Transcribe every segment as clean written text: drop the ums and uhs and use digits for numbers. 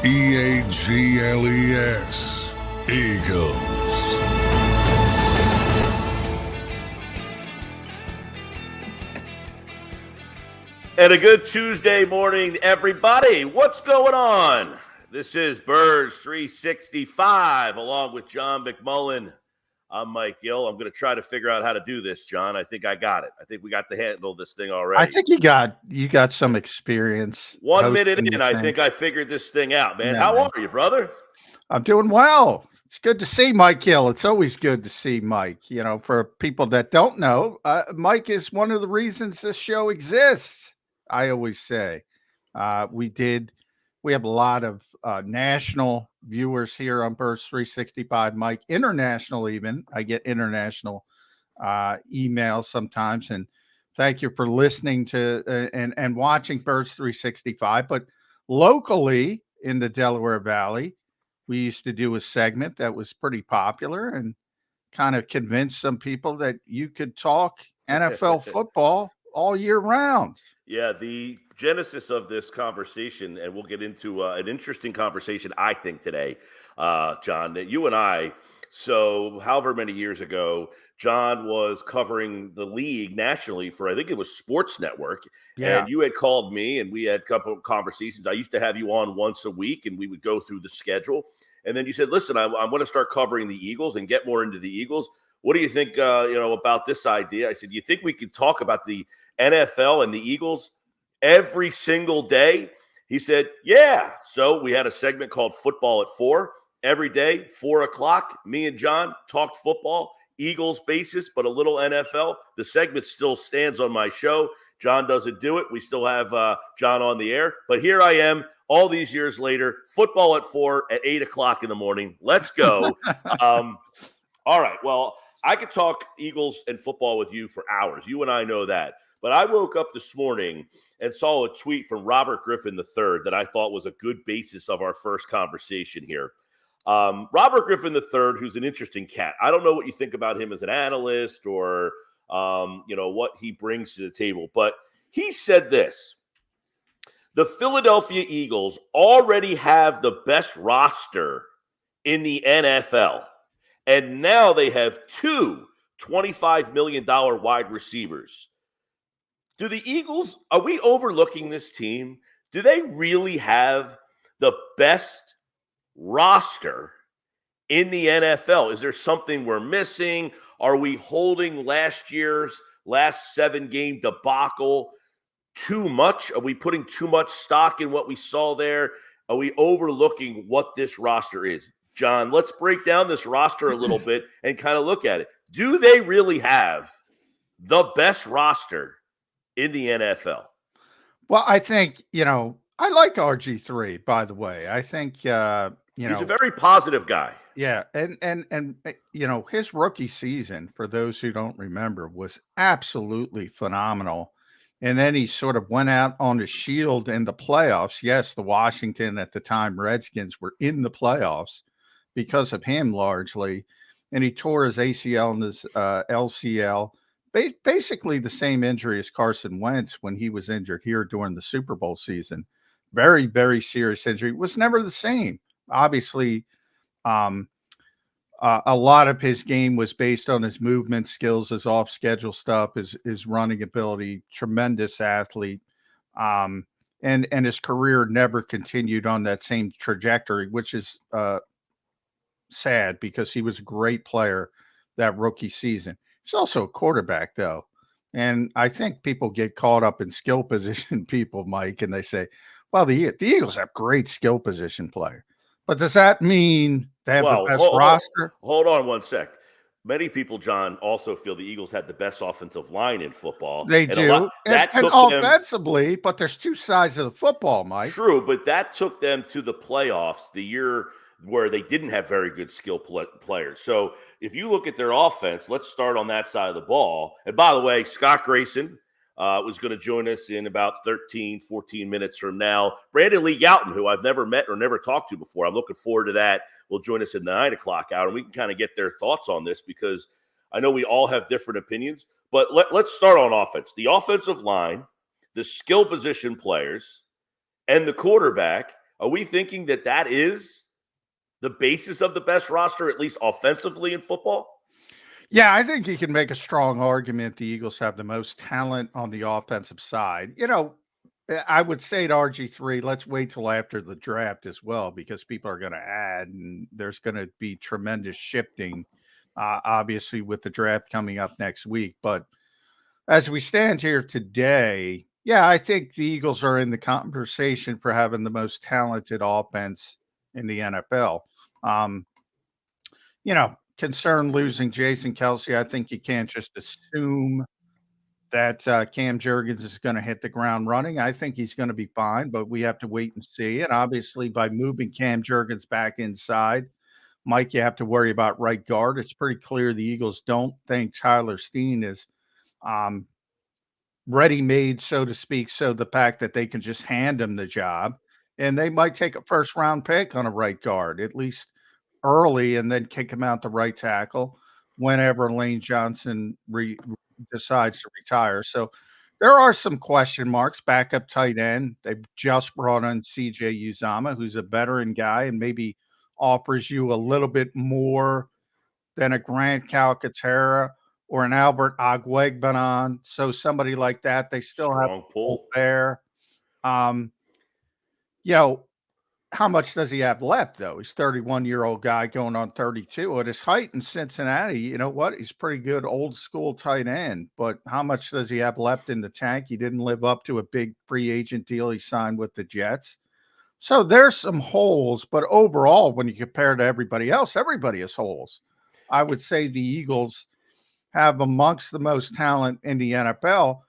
Eagles. Eagles. And a good Tuesday morning, everybody. What's going on? This is Birds 365, along with John McMullen. I'm Mike Gill. I'm going to try to figure out how to do this, John. I think I got it. I think we got to handle this thing already. I think you got some experience. 1 minute in, I think I figured this thing out, man. Yeah, How man. are you, brother? I'm doing well. It's good to see Mike Gill. It's always good to see Mike. You know, for people that don't know, Mike is one of the reasons this show exists. I always say we have a lot of national viewers here on Birds 365, Mike, international even. I get international emails sometimes, and thank you for listening to and watching Birds 365. But locally in the Delaware Valley, we used to do a segment that was pretty popular and kind of convinced some people that you could talk NFL football all year round. Yeah, the genesis of this conversation, and we'll get into an interesting conversation, I think, today, John, that you and I, so however many years ago, John was covering the league nationally for, I think it was Sports Network. Yeah. And you had called me and we had a couple of conversations. I used to have you on once a week and we would go through the schedule. And then you said, listen, I'm going to start covering the Eagles and get more into the Eagles. What do you think, about this idea? I said, you think we could talk about the NFL and the Eagles every single day? He said, yeah. So we had a segment called Football at 4 every day, 4 o'clock. Me and John talked football, Eagles basis, but a little NFL. The segment still stands on my show. John doesn't do it. We still have John on the air. But here I am all these years later, Football at 4 at 8 o'clock in the morning. Let's go. All right. Well, I could talk Eagles and football with you for hours. You and I know that. But I woke up this morning and saw a tweet from Robert Griffin III that I thought was a good basis of our first conversation here. Robert Griffin III, who's an interesting cat. I don't know what you think about him as an analyst or, what he brings to the table. But he said this: the Philadelphia Eagles already have the best roster in the NFL. And now they have two $25 million wide receivers. Do the Eagles, are we overlooking this team? Do they really have the best roster in the NFL? Is there something we're missing? Are we holding last 7-game debacle too much? Are we putting too much stock in what we saw there? Are we overlooking what this roster is? John, let's break down this roster a little bit and kind of look at it. Do they really have the best roster in the NFL? Well, I think, I like RG3, by the way. I think, he's a very positive guy. Yeah. And his rookie season, for those who don't remember, was absolutely phenomenal. And then he sort of went out on the shield in the playoffs. Yes, the Washington at the time Redskins were in the playoffs because of him largely. And he tore his ACL and his LCL. Basically the same injury as Carson Wentz when he was injured here during the Super Bowl season. Very, very serious injury. Was never the same. Obviously, a lot of his game was based on his movement skills, his off-schedule stuff, his running ability, tremendous athlete. And his career never continued on that same trajectory, which is sad because he was a great player that rookie season. He's also a quarterback, though. And I think people get caught up in skill position people, Mike, and they say, well, the Eagles have great skill position player. But does that mean they have the best roster? Hold on one sec. Many people, John, also feel the Eagles had the best offensive line in football. They do. And offensively, but there's two sides of the football, Mike. True, but that took them to the playoffs the year where they didn't have very good skill players. So if you look at their offense, let's start on that side of the ball. And by the way, Scott Grayson was going to join us in about 13, 14 minutes from now. Brandon Lee Garton, who I've never met or never talked to before. I'm looking forward to that. Will join us in the 9 o'clock hour, and we can kind of get their thoughts on this because I know we all have different opinions. But let's start on offense. The offensive line, the skill position players, and the quarterback Are we thinking that that is the basis of the best roster, at least offensively in football? Yeah, I think you can make a strong argument the Eagles have the most talent on the offensive side. I would say to RG3, let's wait till after the draft as well, because people are going to add and there's going to be tremendous shifting, obviously, with the draft coming up next week. But as we stand here today, yeah, I think the Eagles are in the conversation for having the most talented offense in the NFL. Um, concern losing Jason Kelsey. I think you can't just assume that Cam Jurgens is going to hit the ground running. I think he's going to be fine, but we have to wait and see. And obviously, by moving Cam Jurgens back inside, Mike, you have to worry about right guard. It's pretty clear the Eagles don't think Tyler Steen is um, ready-made, so to speak. So the fact that they can just hand him the job, and they might take a first-round pick on a right guard, at least early, and then kick him out the right tackle whenever Lane Johnson decides to retire. So there are some question marks. Backup tight end. They've just brought on CJ Uzama, who's a veteran guy and maybe offers you a little bit more than a Grant Calcaterra or an Albert Agwegbanon. So somebody like that, they still have Strong pull there. Um, you know, how much does he have left, though? He's 31-year-old guy going on 32. At his height in Cincinnati, you know what? He's pretty good old school tight end. But how much does he have left in the tank? He didn't live up to a big free agent deal he signed with the Jets. So there's some holes. But overall, when you compare to everybody else, everybody has holes. I would say the Eagles have amongst the most talent in the NFL.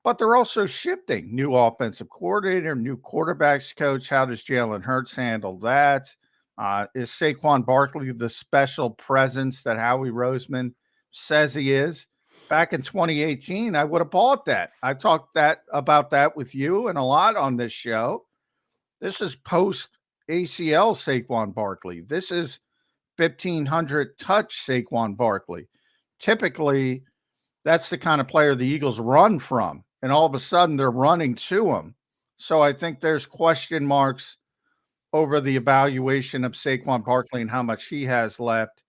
But they're also shifting. New offensive coordinator, new quarterbacks coach. How does Jalen Hurts handle that? Is Saquon Barkley the special presence that Howie Roseman says he is? Back in 2018, I would have bought that. I talked about that with you and a lot on this show. This is post ACL Saquon Barkley. This is 1,500 touch Saquon Barkley. Typically, that's the kind of player the Eagles run from. And all of a sudden, they're running to him. So I think there's question marks over the evaluation of Saquon Barkley and how much he has left.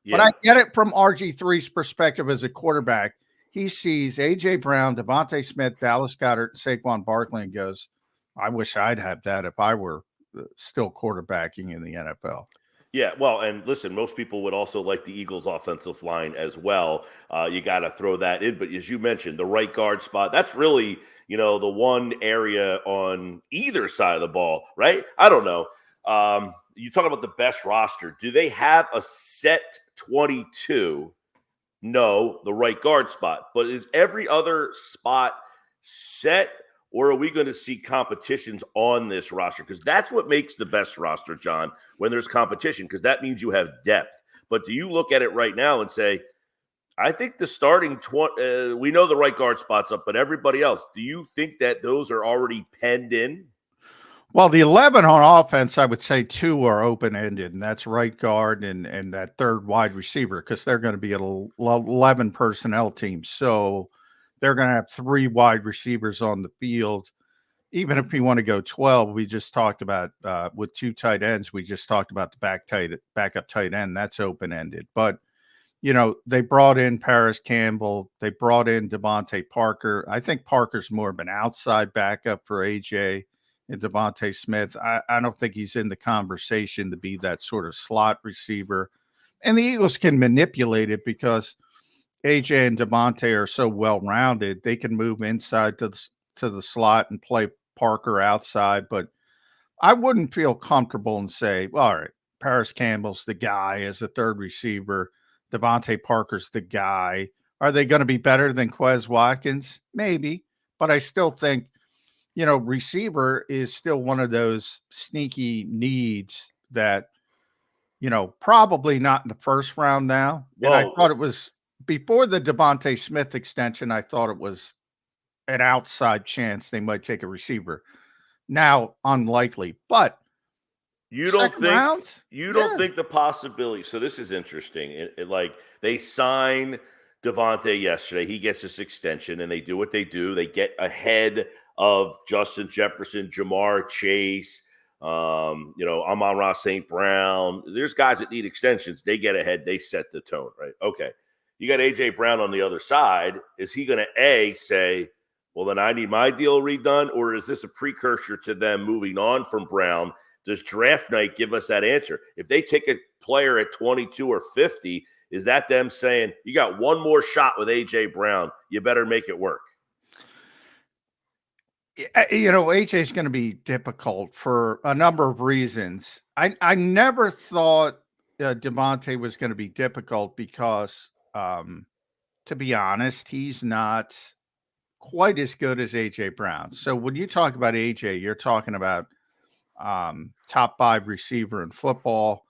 Yeah. But I get it from RG3's perspective as a quarterback. He sees A.J. Brown, Devonta Smith, Dallas Goedert, Saquon Barkley, and goes, I wish I'd have that if I were still quarterbacking in the NFL. Yeah, well, and listen, most people would also like the Eagles' offensive line as well. You got to throw that in. But as you mentioned, the right guard spot, that's really, the one area on either side of the ball, right? I don't know. You talk about the best roster. Do they have a set 22? No, the right guard spot. But is every other spot set? Or are we going to see competitions on this roster? Because that's what makes the best roster, John, when there's competition, because that means you have depth. But do you look at it right now and say, I think the starting we know the right guard spot's up, but everybody else, do you think that those are already penned in? Well, the 11 on offense, I would say 2 are open-ended, and that's right guard and that third wide receiver, because they're going to be an 11 personnel team. So they're going to have 3 wide receivers on the field. Even if we want to go 12, we just talked about with 2 tight ends, we just talked about the backup tight end. That's open-ended. But, they brought in Paris Campbell. They brought in Devontae Parker. I think Parker's more of an outside backup for A.J. and Devonta Smith. I don't think he's in the conversation to be that sort of slot receiver. And the Eagles can manipulate it because AJ and Devontae are so well-rounded. They can move inside to the slot and play Parker outside. But I wouldn't feel comfortable and say, well, all right, Paris Campbell's the guy as a third receiver. Devontae Parker's the guy. Are they going to be better than Quez Watkins? Maybe. But I still think, receiver is still one of those sneaky needs that, probably not in the first round now. Whoa. And I thought it was before the Devonta Smith extension. I thought it was an outside chance they might take a receiver. Now, unlikely, but you don't think the possibility. So this is interesting. Like they sign Devontae yesterday. He gets this extension and they do what they do. They get ahead of Justin Jefferson, Jamar Chase, Amon-Ra St. Brown. There's guys that need extensions. They get ahead. They set the tone, right? Okay. You got A.J. Brown on the other side. Is he going to, say, well, then I need my deal redone? Or is this a precursor to them moving on from Brown? Does draft night give us that answer? If they take a player at 22 or 50, is that them saying, you got one more shot with A.J. Brown, you better make it work? AJ is going to be difficult for a number of reasons. I never thought Devonta was going to be difficult because, to be honest, he's not quite as good as AJ Brown. So when you talk about AJ, you're talking about top 5 receiver in football.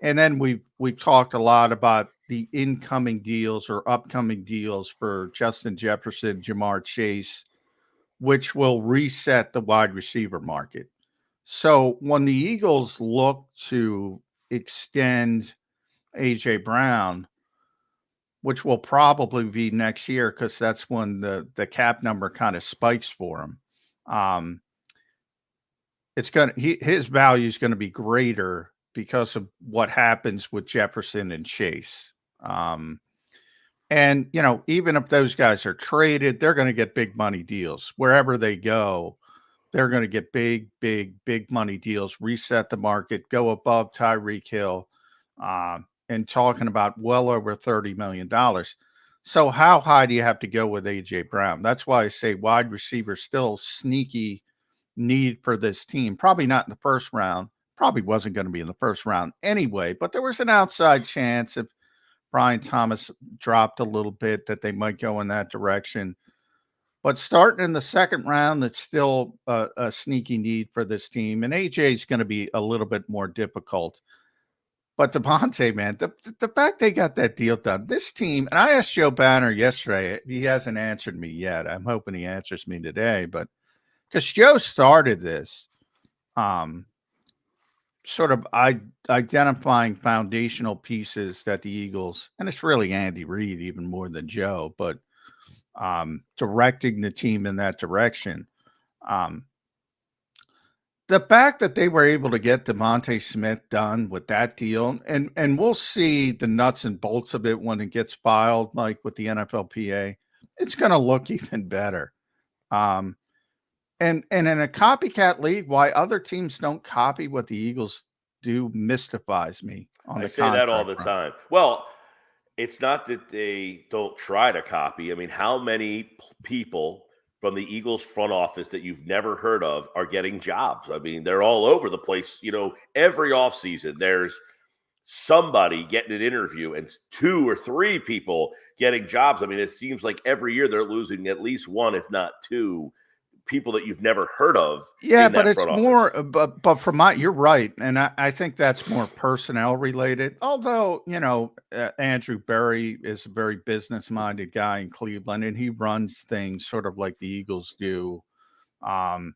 And then we've talked a lot about the incoming deals or upcoming deals for Justin Jefferson, Jamar Chase, which will reset the wide receiver market. So when the Eagles look to extend A.J. Brown, which will probably be next year because that's when the cap number kind of spikes for him, his value is going to be greater because of what happens with Jefferson and Chase. And, even if those guys are traded, they're going to get big money deals. Wherever they go, they're going to get big, big, big money deals, reset the market, go above Tyreek Hill, and talking about well over $30 million. So how high do you have to go with A.J. Brown? That's why I say wide receiver still sneaky need for this team. Probably not in the first round. Probably wasn't going to be in the first round anyway, but there was an outside chance if Brian Thomas dropped a little bit that they might go in that direction. But starting in the second round, that's still a sneaky need for this team. And AJ is going to be a little bit more difficult. But Devonta, man, the fact they got that deal done, this team, and I asked Joe Banner yesterday, he hasn't answered me yet. I'm hoping he answers me today. But because Joe started this, sort of identifying foundational pieces that the Eagles, and it's really Andy Reid even more than Joe, but directing the team in that direction. The fact that they were able to get Devonta Smith done with that deal, and we'll see the nuts and bolts of it when it gets filed, like with the NFLPA, it's going to look even better. And in a copycat league, why other teams don't copy what the Eagles do mystifies me. I say that all the time. Well, it's not that they don't try to copy. I mean, how many people from the Eagles front office that you've never heard of are getting jobs? I mean, they're all over the place. Every offseason, there's somebody getting an interview and 2 or 3 people getting jobs. I mean, it seems like every year they're losing at least 1, if not 2 people that you've never heard of. Yeah, but it's more, but from you're right. And I think that's more personnel related. Although, Andrew Berry is a very business minded guy in Cleveland and he runs things sort of like the Eagles do. And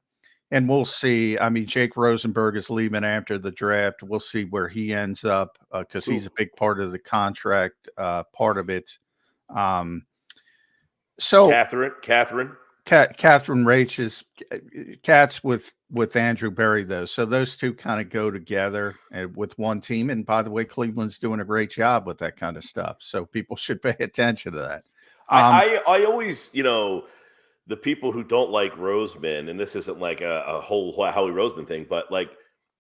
we'll see. I mean, Jake Rosenberg is leaving after the draft. We'll see where he ends up because he's a big part of the contract part of it. So Catherine Rach is cats with Andrew Berry, though. So those two kind of go together with one team. And by the way, Cleveland's doing a great job with that kind of stuff. So people should pay attention to that. I always, the people who don't like Roseman, and this isn't like a whole Howie Roseman thing, but like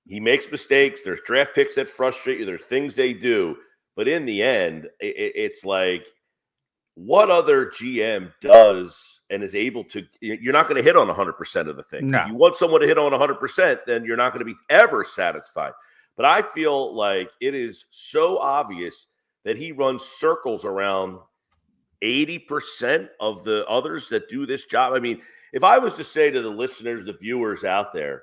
he makes mistakes. There's draft picks that frustrate you. There's things they do. But in the end, it's like what other GM does and is able to, you're not going to hit on 100% of the things. No. If you want someone to hit on 100%, then you're not going to be ever satisfied. But I feel like it is so obvious that he runs circles around 80% of the others that do this job. I mean, if I was to say to the listeners, the viewers out there,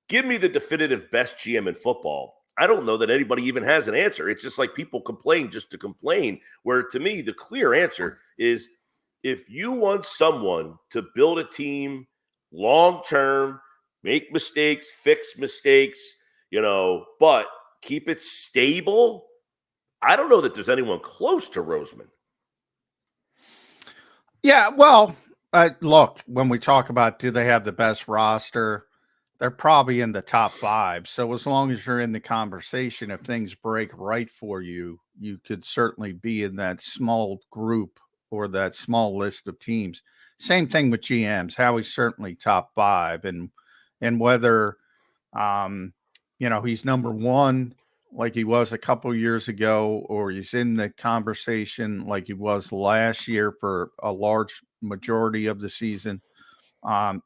give me the definitive best GM in football, I don't know that anybody even has an answer. It's just like people complain just to complain, where to me, the clear answer is if you want someone to build a team long-term, make mistakes, fix mistakes, but keep it stable, I don't know that there's anyone close to Roseman. Yeah, well, look, when we talk about do they have the best roster, they're probably in the top 5. So as long as you're in the conversation, if things break right for you, you could certainly be in that small group or that small list of teams. Same thing with GMs. Howie's certainly top 5, and whether he's number 1 like he was a couple years ago, or he's in the conversation like he was last year for a large majority of the season,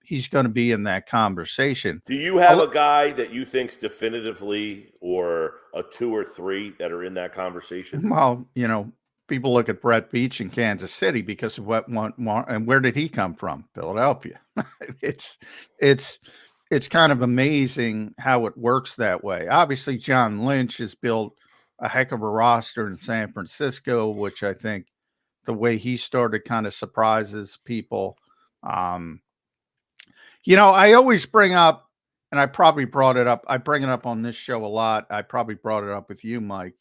he's going to be in that conversation. Do you have a guy that you think's definitively, or a 2 or 3 that are in that conversation? Well, people look at Brett Beach in Kansas City because of and where did he come from? Philadelphia. It's kind of amazing how it works that way. Obviously, John Lynch has built a heck of a roster in San Francisco, which I think the way he started kind of surprises people. I always bring up, and I probably brought it up, I bring it up on this show a lot. I probably brought it up with you, Mike.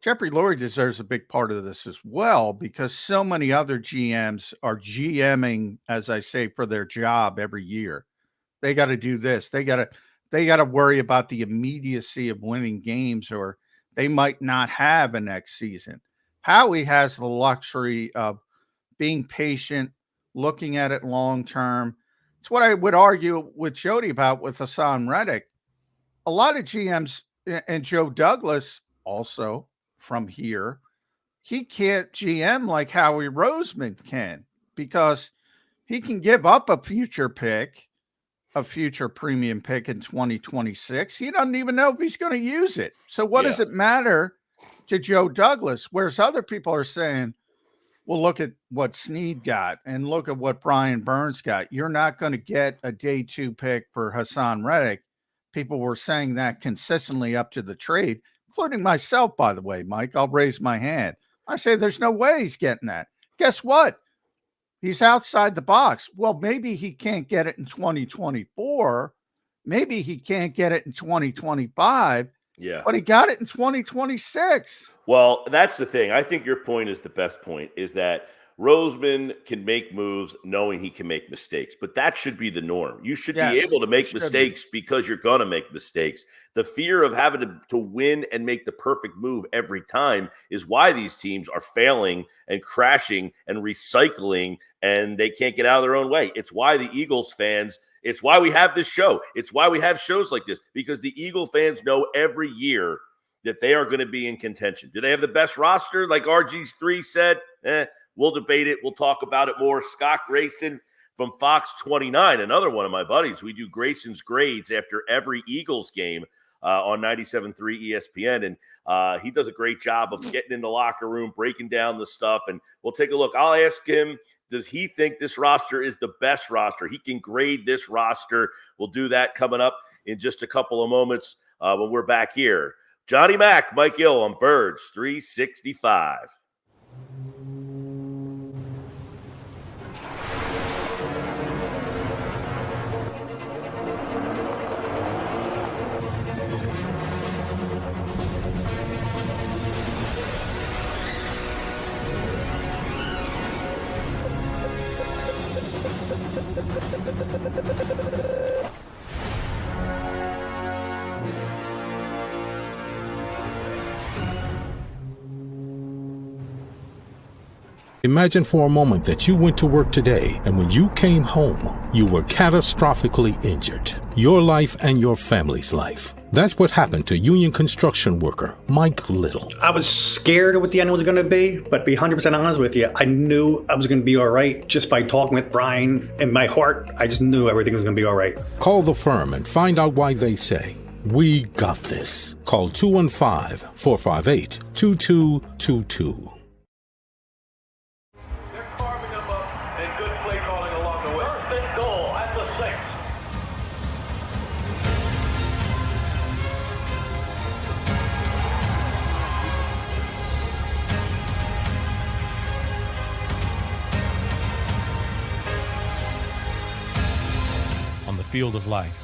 Jeffrey Lurie deserves a big part of this as well, because so many other GMs are GMing, as I say, for their job every year. They got to do this. They got to worry about the immediacy of winning games, or they might not have a next season. Howie has the luxury of being patient, looking at it long term. It's what I would argue with Jody about with Hassan Reddick. A lot of GMs, and Joe Douglas also from here, he can't GM like Howie Roseman can, because he can give up a future premium pick in 2026. He doesn't even know if he's going to use it. So what does it matter to Joe Douglas? Whereas other people are saying, well, look at what Snead got and look at what Brian Burns got. You're not going to get a day 2 pick for Hassan Reddick. People were saying that consistently up to the trade, including myself, by the way, Mike. I'll raise my hand. I say there's no way he's getting that. Guess what? He's outside the box. Well, maybe he can't get it in 2024. Maybe he can't get it in 2025. Yeah. But he got it in 2026. Well, that's the thing. I think your point is the best point, is that Roseman can make moves knowing he can make mistakes, but that should be the norm. You should be able to make mistakes because you're going to make mistakes. The fear of having to win and make the perfect move every time is why these teams are failing and crashing and recycling, and they can't get out of their own way. It's why the Eagles fans, it's why we have this show. It's why we have shows like this, because the Eagle fans know every year that they are going to be in contention. Do they have the best roster? Like RG3 said, we'll debate it. We'll talk about it more. Scott Grayson from Fox 29, another one of my buddies. We do Grayson's grades after every Eagles game on 97.3 ESPN. And he does a great job of getting in the locker room, breaking down the stuff. And we'll take a look. I'll ask him, does he think this roster is the best roster? He can grade this roster. We'll do that coming up in just a couple of moments when we're back here. Johnny Mack, Mike Gill on Birds 365. Imagine for a moment that you went to work today, and when you came home, you were catastrophically injured. Your life and your family's life. That's what happened to union construction worker Mike Little. I was scared of what the end was going to be, but to be 100% honest with you, I knew I was going to be all right just by talking with Brian. In my heart, I just knew everything was going to be all right. Call the firm and find out why they say, "We got this." Call 215-458-2222. Field of life,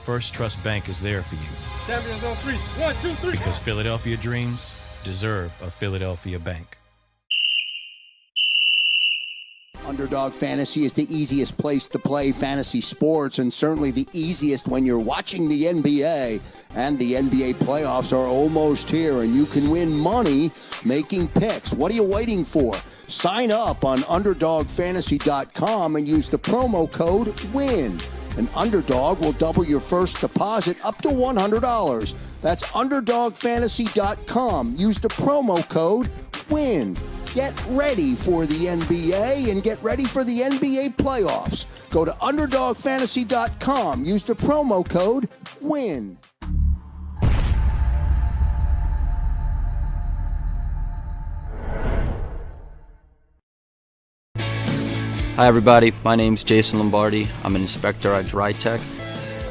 First Trust Bank is there for you. Champions on 3. 1, 2, 3. Because Philadelphia dreams deserve a Philadelphia bank. Underdog Fantasy is the easiest place to play fantasy sports, and certainly the easiest when you're watching the NBA. And the NBA playoffs are almost here, and you can win money making picks. What are you waiting for? Sign up on UnderdogFantasy.com and use the promo code WIN. An Underdog will double your first deposit up to $100. That's UnderdogFantasy.com. Use the promo code WIN. Get ready for the NBA and get ready for the NBA playoffs. Go to UnderdogFantasy.com. Use the promo code WIN. Hi everybody, my name's Jason Lombardi. I'm an inspector at DryTech.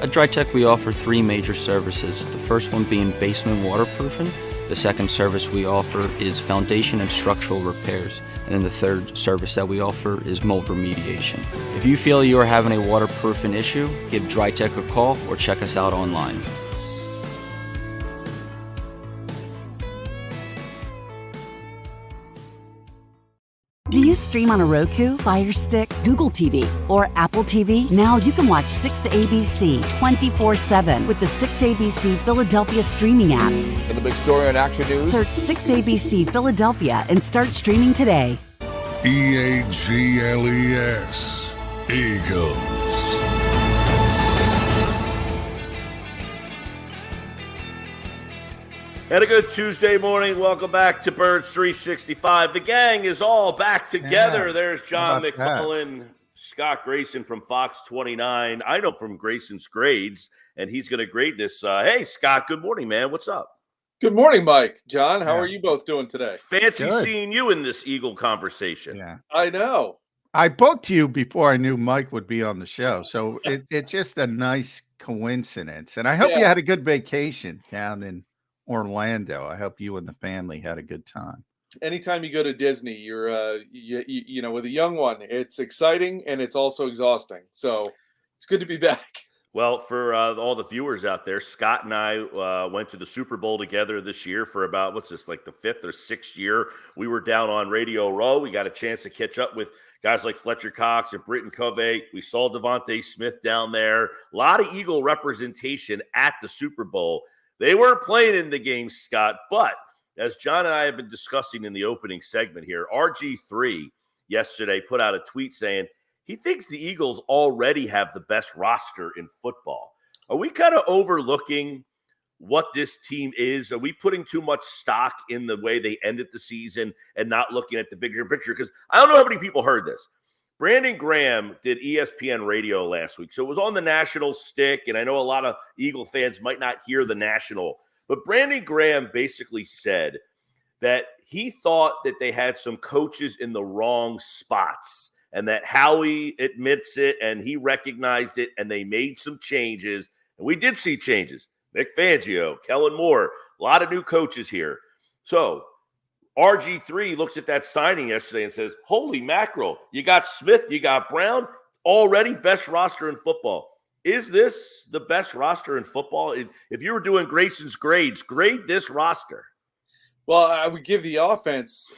At DryTech we offer three major services, the first one being basement waterproofing. The second service we offer is foundation and structural repairs. And then the third service that we offer is mold remediation. If you feel you are having a waterproofing issue, give DryTech a call or check us out online. Do you stream on a Roku, Fire Stick, Google TV, or Apple TV? Now you can watch 6ABC 24/7 with the 6ABC Philadelphia streaming app. And the big story on Action News? Search 6ABC Philadelphia and start streaming today. EAGLES, Eagles. And a good Tuesday morning. Welcome back to Birds 365. The gang is all back together. Yeah. There's John How about McMullen, Scott Grayson from Fox 29. I know from Grayson's grades, and he's going to grade this. Hey, Scott, good morning, man. What's up? Good morning, Mike. John, how are you both doing today? Fancy Good. seeing you in this Eagle conversation. Yeah. I know. I booked you before I knew Mike would be on the show. So it's just a nice coincidence. And I hope you had a good vacation down in Orlando. I hope you and the family had a good time. Anytime you go to Disney, you're you know, with a young one, it's exciting and it's also exhausting. So it's good to be back. Well, for all the viewers out there, Scott and I went to the Super Bowl together this year for about, what's this, like the fifth or sixth year. We were down on Radio Row. We got a chance to catch up with guys like Fletcher Cox and Britton Covey. We saw Devonta Smith down there. A lot of Eagle representation at the Super Bowl. They weren't playing in the game, Scott, but as John and I have been discussing in the opening segment here, RG3 yesterday put out a tweet saying he thinks the Eagles already have the best roster in football. Are we kind of overlooking what this team is? Are we putting too much stock in the way they ended the season and not looking at the bigger picture? Because I don't know how many people heard this. Brandon Graham did ESPN radio last week. So it was on the national stick, and I know a lot of Eagle fans might not hear the national. But Brandon Graham basically said that he thought that they had some coaches in the wrong spots and that Howie admits it and he recognized it and they made some changes. And we did see changes. Vic Fangio, Kellen Moore, a lot of new coaches here. So RG3 looks at that signing yesterday and says, holy mackerel, you got Smith, you got Brown, already best roster in football. Is this the best roster in football? If you were doing Grayson's grades, grade this roster. Well, I would give the offense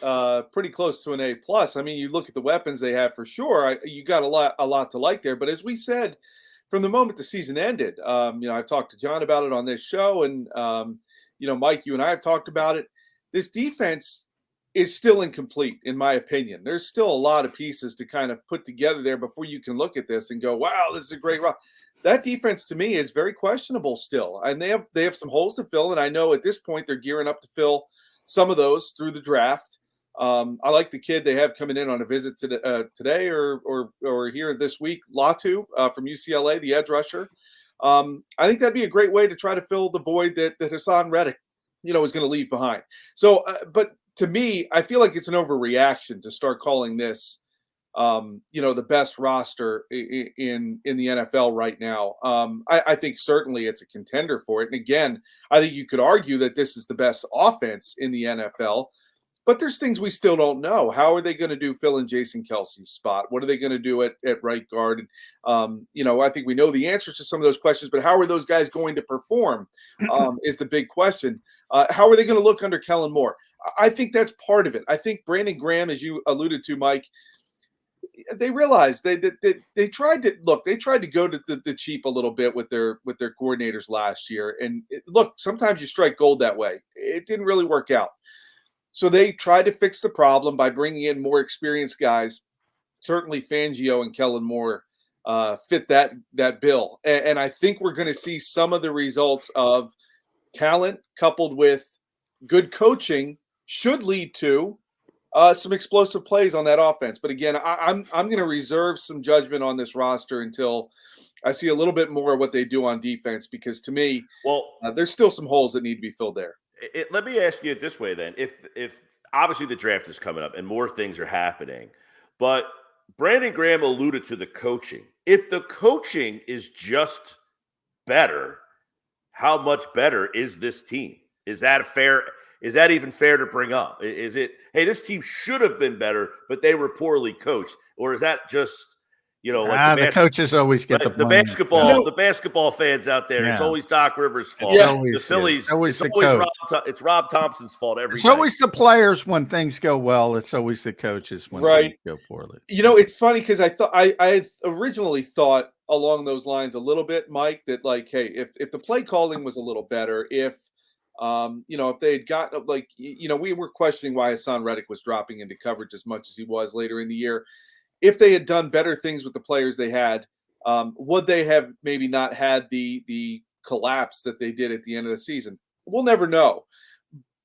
pretty close to an A+. I mean, you look at the weapons they have for sure. You got a lot to like there. But as we said, from the moment the season ended, I've talked to John about it on this show. And, Mike, you and I have talked about it. This defense is still incomplete, in my opinion. There's still a lot of pieces to kind of put together there before you can look at this and go, wow, this is a great roster. That defense to me is very questionable still. And they have some holes to fill. And I know at this point they're gearing up to fill some of those through the draft. I like the kid they have coming in on a visit today or here this week, Latu from UCLA, the edge rusher. I think that'd be a great way to try to fill the void that Hassan Reddick, is going to leave behind. So, but to me, I feel like it's an overreaction to start calling this, the best roster in the NFL right now. I think certainly it's a contender for it. And again, I think you could argue that this is the best offense in the NFL, but there's things we still don't know. How are they going to do fill in Jason Kelsey's spot? What are they going to do at right guard? And, I think we know the answers to some of those questions, but how are those guys going to perform is the big question. How are they going to look under Kellen Moore? I think that's part of it. I think Brandon Graham, as you alluded to, Mike, they realized they tried to go to the cheap a little bit with their coordinators last year. And look, sometimes you strike gold that way. It didn't really work out. So they tried to fix the problem by bringing in more experienced guys. Certainly Fangio and Kellen Moore fit that bill. And I think we're going to see some of the results of talent coupled with good coaching should lead to some explosive plays on that offense. But again, I'm going to reserve some judgment on this roster until I see a little bit more of what they do on defense, because to me, there's still some holes that need to be filled there. Let me ask you it this way then. If obviously the draft is coming up and more things are happening, but Brandon Graham alluded to the coaching. If the coaching is just better, how much better is this team? Is that even fair to bring up? Is it, hey, this team should have been better, but they were poorly coached? Or is that just, like the coaches always get the basketball, the basketball fans out there? Yeah. It's always Doc Rivers' fault. Always, the Phillies, it's it's Rob Thompson's fault every It's night. always the players when things go well. It's always the coaches when things go poorly. It's funny because I had originally thought along those lines a little bit, Mike, that like, hey, if the play calling was a little better, if they had gotten we were questioning why Hassan Reddick was dropping into coverage as much as he was later in the year. If they had done better things with the players they had, would they have maybe not had the collapse that they did at the end of the season? We'll never know.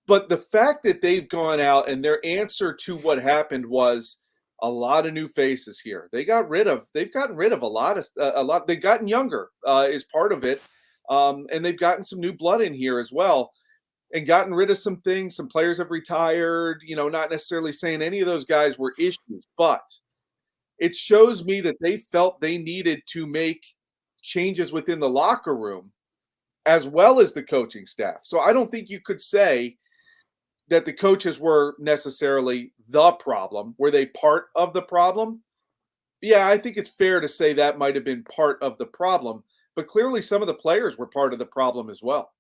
But the fact that they've gone out and their answer to what happened was a lot of new faces here. They've gotten rid of a lot. They've gotten younger is part of it. And they've gotten some new blood in here as well, and gotten rid of some things. Some players have retired, not necessarily saying any of those guys were issues, but it shows me that they felt they needed to make changes within the locker room as well as the coaching staff. So I don't think you could say that the coaches were necessarily the problem. Were they part of the problem? Yeah, I think it's fair to say that might have been part of the problem, but clearly some of the players were part of the problem as well.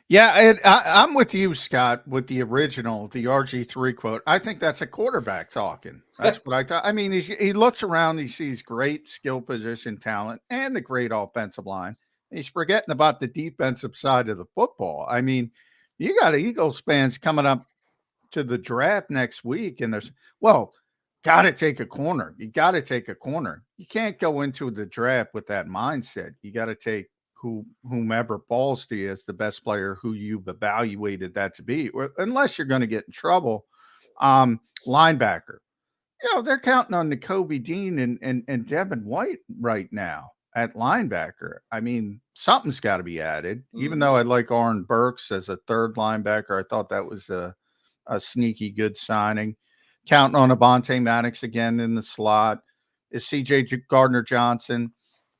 Yeah, I'm with you, Scott, with the original, the RG3 quote. I think that's a quarterback talking. That's what I thought. I mean, he looks around, he sees great skill position talent and the great offensive line. He's forgetting about the defensive side of the football. I mean, you got Eagles fans coming up to the draft next week, and there's, got to take a corner. You got to take a corner. You can't go into the draft with that mindset. You got to take whomever falls to you as the best player who you've evaluated that to be, or unless you're going to get in trouble. Linebacker, they're counting on Nakobe Dean and Devin White right now at linebacker. I mean, something's got to be added. Even though I like Aaron Burks as a third linebacker, I thought that was a sneaky good signing. Counting on Devonta Maddox again in the slot. Is CJ Gardner-Johnson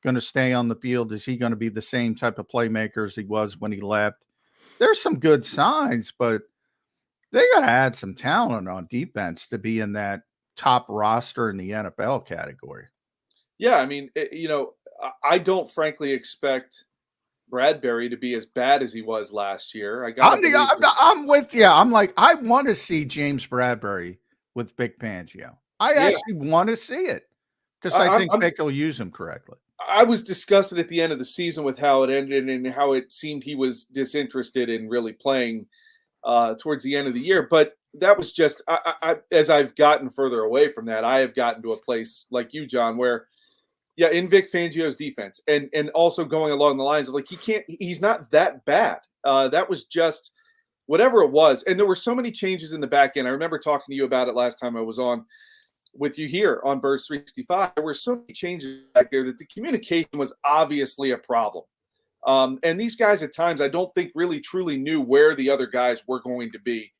going to stay on the field? Is he going to be the same type of playmaker as he was when he left? There's some good signs, but they got to add some talent on defense to be in that top roster in the NFL category. Yeah, I mean, I don't frankly expect Bradbury to be as bad as he was last year. I'm with you. I'm like, I want to see James Bradbury with Vic Fangio. I actually want to see it because I think Vic will use him correctly. I was disgusted at the end of the season with how it ended and how it seemed he was disinterested in really playing towards the end of the year. But that was just, as I've gotten further away from that, I have gotten to a place like you, John, where, in Vic Fangio's defense and also going along the lines of like, he's not that bad. That was just whatever it was. And there were so many changes in the back end. I remember talking to you about it last time I was on with you here on Birds 365. There were so many changes back there that the communication was obviously a problem. And these guys at times, I don't think really truly knew where the other guys were going to be.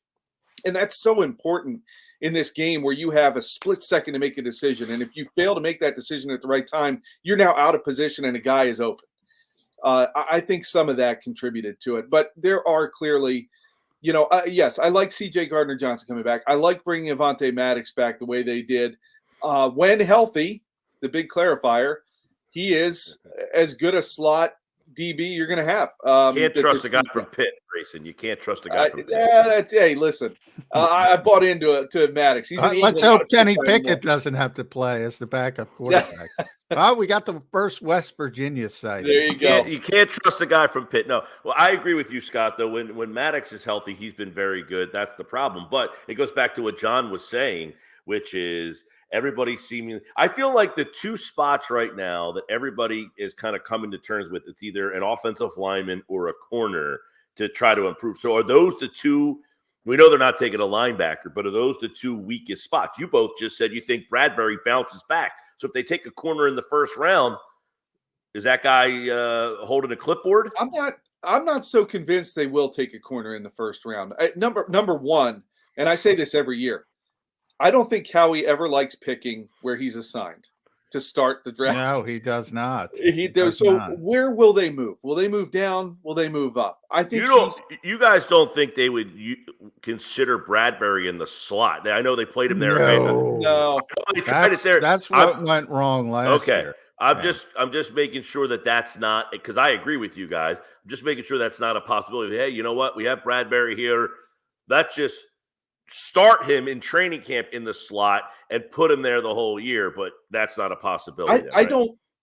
And that's so important in this game where you have a split second to make a decision. And if you fail to make that decision at the right time, you're now out of position and a guy is open. I think some of that contributed to it. But there are clearly, yes, I like CJ Gardner-Johnson coming back. I like bringing Devonta Maddox back the way they did. When healthy, the big clarifier, he is as good a slot DB you're going to have. Can't trust a guy from Pitt, Grayson. You can't trust a guy from Pitt. Hey, listen, I bought into Maddox. He's let's hope Kenny Pickett doesn't have to play as the backup quarterback. Well, we got the first West Virginia side. There you go. You can't trust a guy from Pitt. No. Well, I agree with you, Scott, though. When Maddox is healthy, he's been very good. That's the problem. But it goes back to what John was saying, which is everybody seeming – I feel like the two spots right now that everybody is kind of coming to terms with, it's either an offensive lineman or a corner to try to improve. So are those the two – we know they're not taking a linebacker, but are those the two weakest spots? You both just said you think Bradbury bounces back. So if they take a corner in the first round, is that guy holding a clipboard? I'm not so convinced they will take a corner in the first round. Number one, and I say this every year, I don't think Howie ever likes picking where he's assigned to start the draft. No, he does not. He does. So where will they move? Will they move down? Will they move up? I think you guys don't think they would consider Bradbury in the slot. I know they played him there. No. They tried it there. That's what went wrong last year. I'm just making sure that's not, because I agree with you guys. I'm just making sure that's not a possibility. Hey, you know what? We have Bradbury here. Let's just start him in training camp in the slot and put him there the whole year, but that's not a possibility.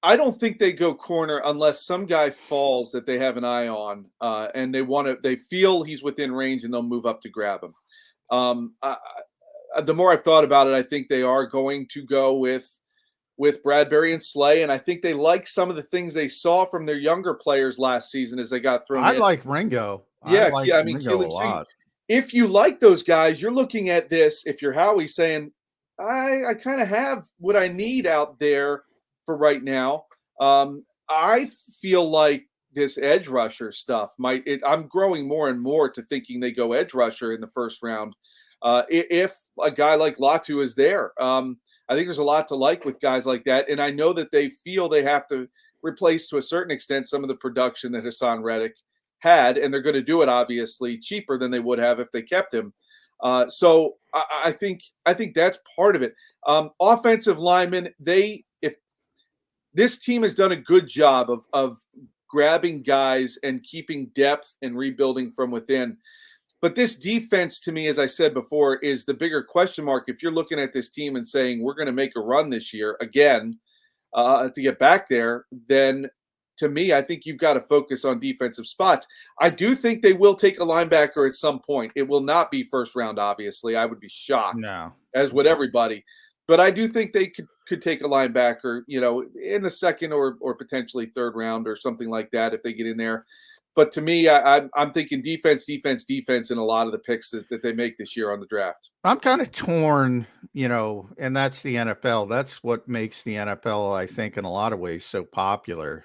I don't think they go corner unless some guy falls that they have an eye on, and they feel he's within range and they'll move up to grab him. The more I've thought about it, I think they are going to go with Bradbury and Slay, and I think they like some of the things they saw from their younger players last season as they got thrown in. I like Ringo. Yeah, I mean, Ringo a lot. If you like those guys, you're looking at this, if you're Howie, saying, I kind of have what I need out there for right now. I feel like this edge rusher stuff I'm growing more and more to thinking they go edge rusher in the first round. If a guy like Latu is there, I think there's a lot to like with guys like that. And I know that they feel they have to replace to a certain extent some of the production that Hassan Reddick had, and they're going to do it obviously cheaper than they would have if they kept him. So I think that's part of it. Offensive linemen, if this team has done a good job of grabbing guys and keeping depth and rebuilding from within. But this defense, to me, as I said before, is the bigger question mark. If you're looking at this team and saying we're going to make a run this year again to get back there, then to me, I think you've got to focus on defensive spots. I do think they will take a linebacker at some point. It will not be first round, obviously. I would be shocked, as would everybody. But I do think they could take a linebacker, in the second or potentially third round or something like that if they get in there. But to me, I'm thinking defense in a lot of the picks that they make this year on the draft. I'm kind of torn, and that's the NFL. That's what makes the NFL, I think, in a lot of ways so popular.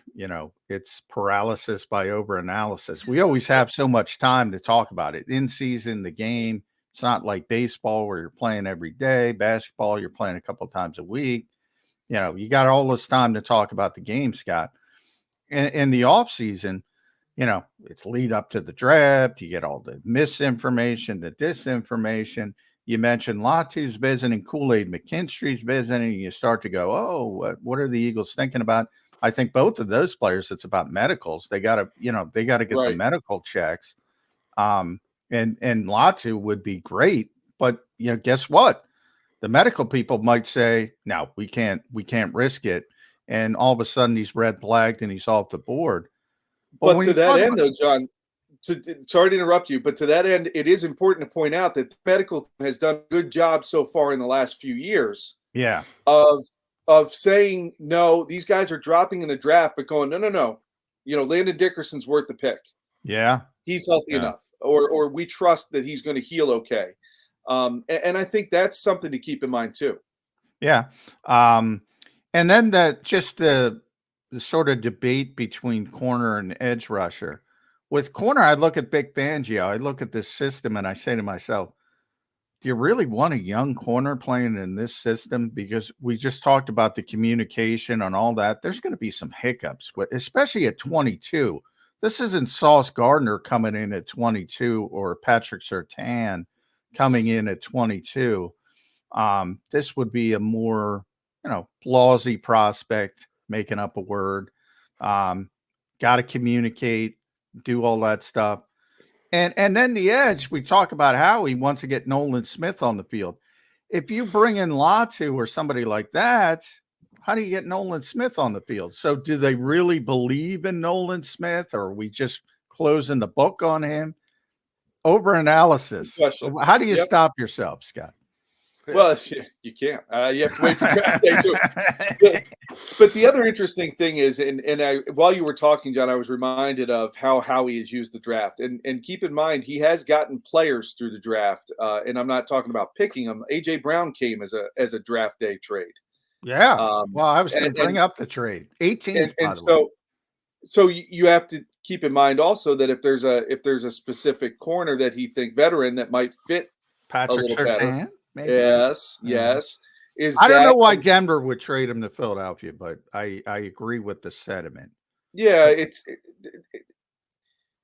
It's paralysis by overanalysis. We always have so much time to talk about it. In season, the game, it's not like baseball where you're playing every day. Basketball, you're playing a couple times a week. You got all this time to talk about the game, Scott. In the off season, it's lead up to the draft. You get all the misinformation, the disinformation. You mentioned Latu's visiting, Kool-Aid McKinstry's visiting. You start to go, oh, what are the Eagles thinking about? I think both of those players, it's about medicals. They got to get the medical checks. And Latu would be great, but guess what? The medical people might say, no, we can't risk it. And all of a sudden he's red flagged and he's off the board. But to that end, though, John, sorry to interrupt you, but to that end, it is important to point out that the medical team has done a good job so far in the last few years. Yeah. Of saying, no, these guys are dropping in the draft, but going, no. Landon Dickerson's worth the pick. Yeah. He's healthy enough. Or we trust that he's going to heal okay. And I think that's something to keep in mind, too. Yeah. And then the sort of debate between corner and edge rusher. With corner, I look at Vic Fangio. I look at this system and I say to myself, do you really want a young corner playing in this system? Because we just talked about the communication and all that. There's going to be some hiccups, especially at 22. This isn't Sauce Gardner coming in at 22 or Patrick Surtain coming in at 22. This would be a more, Lawsy prospect, making up a word. got to communicate, do all that stuff. And then the edge, we talk about how he wants to get Nolan Smith on the field. If you bring in Latu or somebody like that, how do you get Nolan Smith on the field? So do they really believe in Nolan Smith, or are we just closing the book on him? Overanalysis. How do you stop yourself, Scott? Well, you can't. You have to wait for draft day too. But the other interesting thing is, while you were talking, John, I was reminded of how Howie has used the draft. And keep in mind, he has gotten players through the draft. And I'm not talking about picking them. A.J. Brown came as a draft day trade. Yeah. Well, I was going to bring up the trade. 18. So you have to keep in mind also that if there's a specific corner that he think veteran that might fit Patrick Surtain. Maybe. Yes. I don't know why Denver would trade him to Philadelphia, but I agree with the sentiment. Yeah,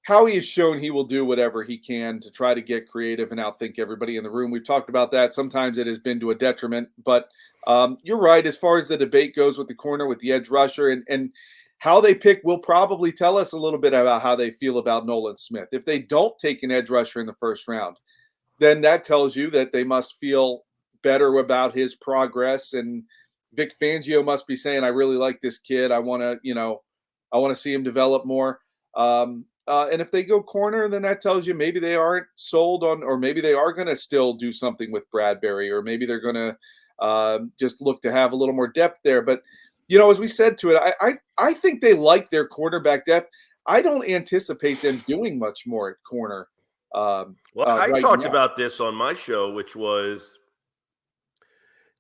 Howie has shown he will do whatever he can to try to get creative and outthink everybody in the room. We've talked about that. Sometimes it has been to a detriment, but you're right. As far as the debate goes with the corner, with the edge rusher, and how they pick will probably tell us a little bit about how they feel about Nolan Smith. If they don't take an edge rusher in the first round, then that tells you that they must feel better about his progress. And Vic Fangio must be saying, I really like this kid. I want to see him develop more. And if they go corner, then that tells you maybe they aren't sold on, or maybe they are going to still do something with Bradbury, or maybe they're going to just look to have a little more depth there. But, as we said to it, I think they like their quarterback depth. I don't anticipate them doing much more at corner. I talked about this on my show, which was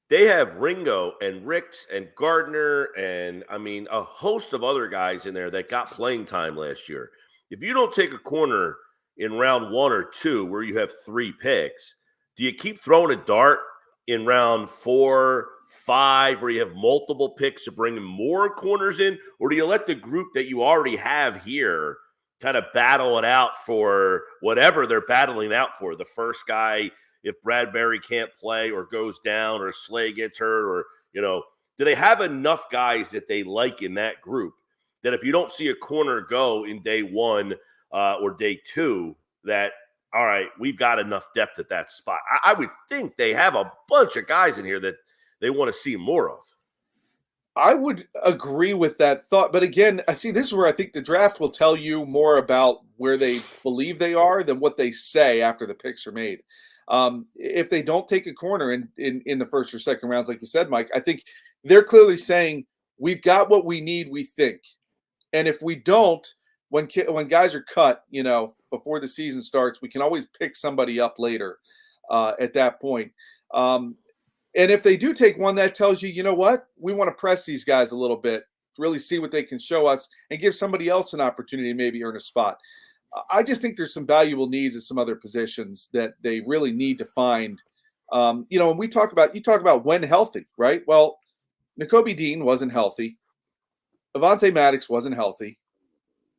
they have Ringo and Ricks and Gardner and, a host of other guys in there that got playing time last year. If you don't take a corner in round 1 or 2 where you have 3 picks, do you keep throwing a dart in round 4, 5, where you have multiple picks to bring more corners in? Or do you let the group that you already have here kind of battle it out for whatever they're battling out for? The first guy, if Bradbury can't play or goes down or Slay gets hurt, or, do they have enough guys that they like in that group that if you don't see a corner go in day 1 or day 2, that, all right, we've got enough depth at that spot? I would think they have a bunch of guys in here that they want to see more of. I would agree with that thought. But again, this is where I think the draft will tell you more about where they believe they are than what they say after the picks are made. If they don't take a corner in the first or second rounds, like you said, Mike, I think they're clearly saying we've got what we need, we think. And if we don't, when guys are cut, before the season starts, we can always pick somebody up later at that point. And if they do take one, that tells you, what? We want to press these guys a little bit, really see what they can show us, and give somebody else an opportunity to maybe earn a spot. I just think there's some valuable needs at some other positions that they really need to find. When you talk about when healthy, right? Well, Nakobe Dean wasn't healthy. Avonte Maddox wasn't healthy.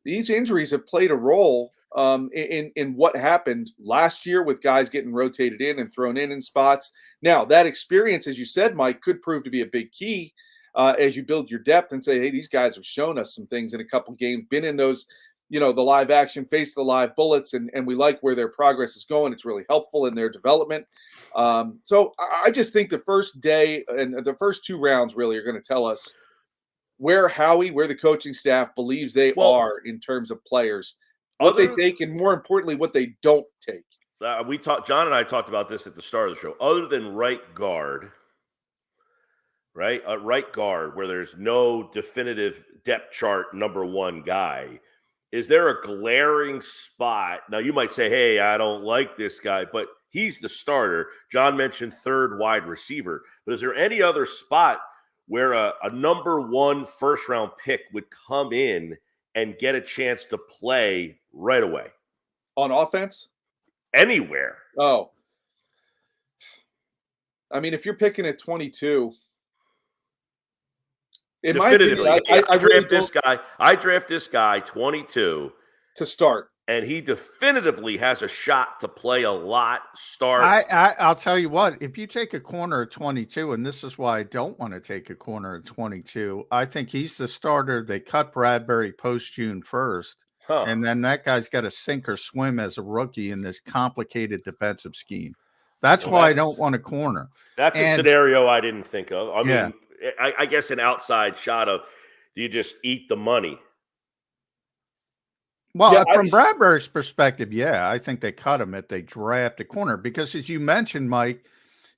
These injuries have played a role in what happened last year with guys getting rotated in and thrown in spots. Now, that experience, as you said, Mike, could prove to be a big key as you build your depth and say, hey, these guys have shown us some things in a couple games, been in those, the live action, face the live bullets, and we like where their progress is going. It's really helpful in their development. So I just think the first day and the first 2 rounds really are going to tell us where the coaching staff believes they are in terms of players, what they take, and more importantly, what they don't take. John and I talked about this at the start of the show. Other than right guard, right? Right guard, where there's no definitive depth chart number 1 guy, is there a glaring spot? Now, you might say, hey, I don't like this guy, but he's the starter. John mentioned 3rd wide receiver. But is there any other spot where a number 1 first-round pick would come in and get a chance to play right away? On offense? Anywhere. Oh. If you're picking at 22, in my opinion, I draft this guy 22 to start and he definitively has a shot to play a lot, start. I'll tell you what, if you take a corner at 22, and this is why I don't want to take a corner at 22, I think he's the starter. They cut Bradbury post-June 1st, and then that guy's got to sink or swim as a rookie in this complicated defensive scheme. That's why I don't want a corner. That's a scenario I didn't think of. I mean, I guess an outside shot of, do you just eat the money? Well, from Bradbury's perspective, I think they cut him if they draft a corner because, as you mentioned, Mike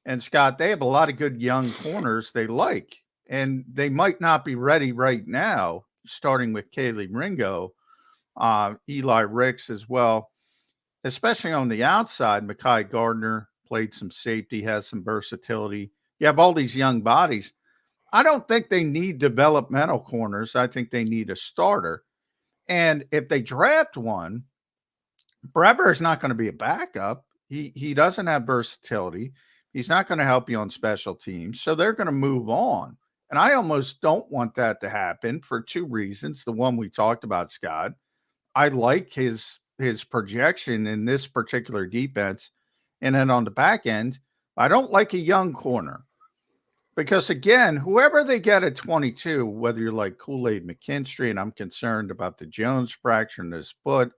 and Scott, they have a lot of good young corners they like, and they might not be ready right now, starting with Kaylee Ringo, Eli Ricks as well, especially on the outside. Mekhi Gardner played some safety, has some versatility. You have all these young bodies. I don't think they need developmental corners. I think they need a starter. And if they draft one, Bradbury's not going to be a backup. He doesn't have versatility. He's not going to help you on special teams. So they're going to move on. And I almost don't want that to happen for two reasons. The one we talked about, Scott. I like his projection in this particular defense. And then on the back end, I don't like a young corner. Because, again, whoever they get at 22, whether you're like Kool-Aid McKinstry, and I'm concerned about the Jones fracture in his foot,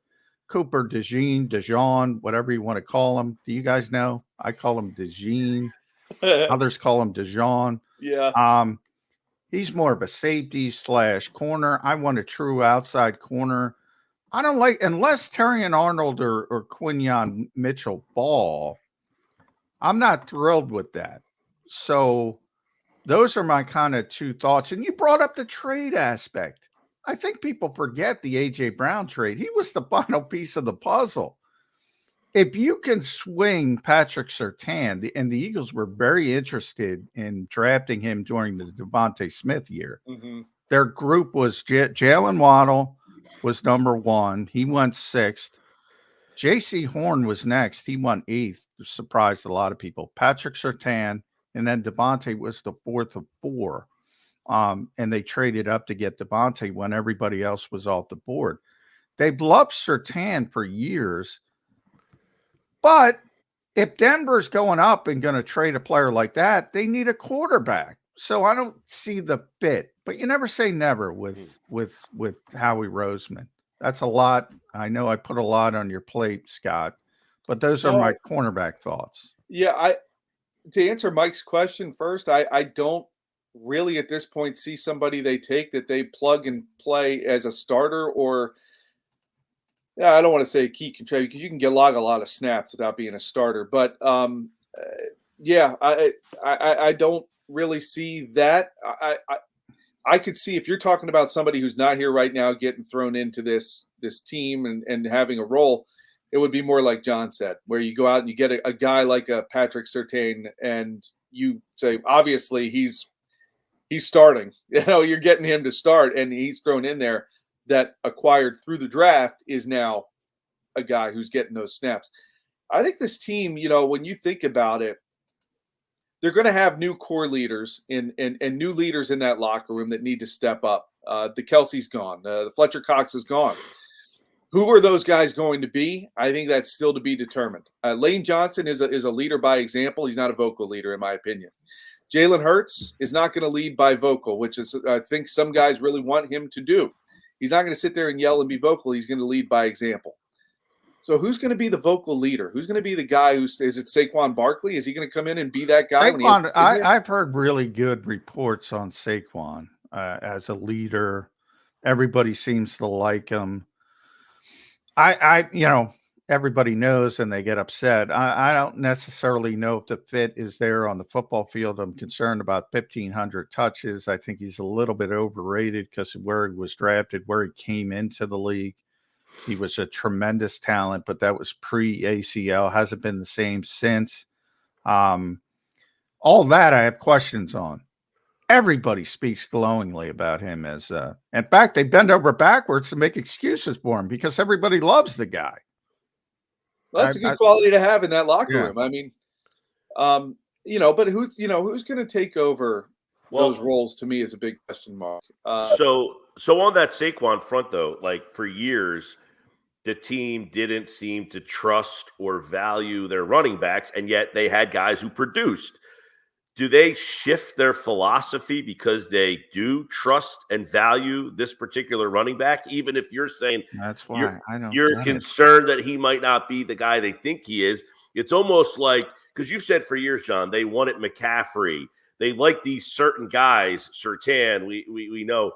Cooper DeJean, whatever you want to call him. Do you guys know? I call him DeJean. Others call him DeJean. Yeah. He's more of a safety / corner. I want a true outside corner. I don't like, unless Terrion Arnold or Quinyon Mitchell ball, I'm not thrilled with that. So those are my kind of two thoughts. And you brought up the trade aspect. I think people forget the A.J. Brown trade. He was the final piece of the puzzle. If you can swing Patrick Surtain, and the Eagles were very interested in drafting him during the Devonta Smith year. Mm-hmm. Their group was Jalen Waddle was number 1. He went 6th. J.C. Horn was next. He went 8th. Surprised a lot of people. Patrick Surtain. And then Devonta was the 4th of 4. And they traded up to get Devonta when everybody else was off the board. They've loved Surtain for years. But if Denver's going up and going to trade a player like that, they need a quarterback. So I don't see the fit. But you never say never with Howie Roseman. That's a lot. I know I put a lot on your plate, Scott. But those are my cornerback thoughts. Yeah, to answer Mike's question first, I don't really at this point see somebody they take that they plug and play as a starter, or I don't want to say a key contributor because you can get a lot of snaps without being a starter. But I don't really see that. I could see if you're talking about somebody who's not here right now getting thrown into this team and having a role. It would be more like John said, where you go out and you get a guy like a Patrick Surtain, and you say, obviously he's starting. You're getting him to start, and he's thrown in there. That acquired through the draft is now a guy who's getting those snaps. I think this team, when you think about it, they're going to have new core leaders and new leaders in that locker room that need to step up. The Kelsey's gone. The Fletcher Cox is gone. Who are those guys going to be? I think that's still to be determined. Lane Johnson is a leader by example. He's not a vocal leader, in my opinion. Jalen Hurts is not going to lead by vocal, which is I think some guys really want him to do. He's not going to sit there and yell and be vocal. He's going to lead by example. So who's going to be the vocal leader? Who's going to be the guy is it Saquon Barkley? Is he going to come in and be that guy? Saquon, I've heard really good reports on Saquon as a leader. Everybody seems to like him. Everybody knows and they get upset. I don't necessarily know if the fit is there on the football field. I'm concerned about 1,500 touches. I think he's a little bit overrated because of where he was drafted, where he came into the league. He was a tremendous talent, but that was pre-ACL. Hasn't been the same since. All that I have questions on. Everybody speaks glowingly about him as in fact, they bend over backwards to make excuses for him because everybody loves the guy. Well, that's a good quality to have in that locker room. I mean, but who's going to take over those roles to me is a big question mark. So on that Saquon front though, like for years, the team didn't seem to trust or value their running backs, and yet they had guys who produced. Do they shift their philosophy because they do trust and value this particular running back, even if you're saying that's why you're concerned that he might not be the guy they think he is? It's almost like, because you've said for years, John, they wanted McCaffrey. They like these certain guys. Surtain, we know.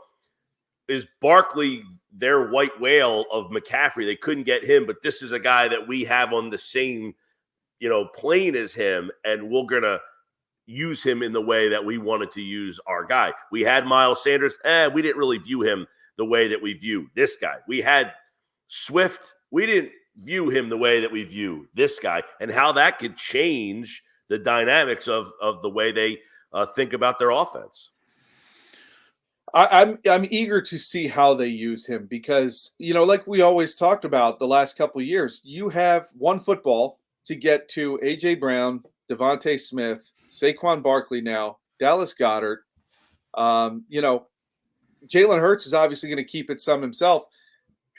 Is Barkley their white whale of McCaffrey? They couldn't get him, but this is a guy that we have on the same, plane as him, and we're going to use him in the way that we wanted to use our guy. We had Miles Sanders. We didn't really view him the way that we view this guy. We had Swift. We didn't view him the way that we view this guy, and how that could change the dynamics of the way they think about their offense. I'm eager to see how they use him because, like we always talked about the last couple of years, you have one football to get to A.J. Brown, Devonta Smith, Saquon Barkley now, Dallas Goedert. Jalen Hurts is obviously going to keep it some himself.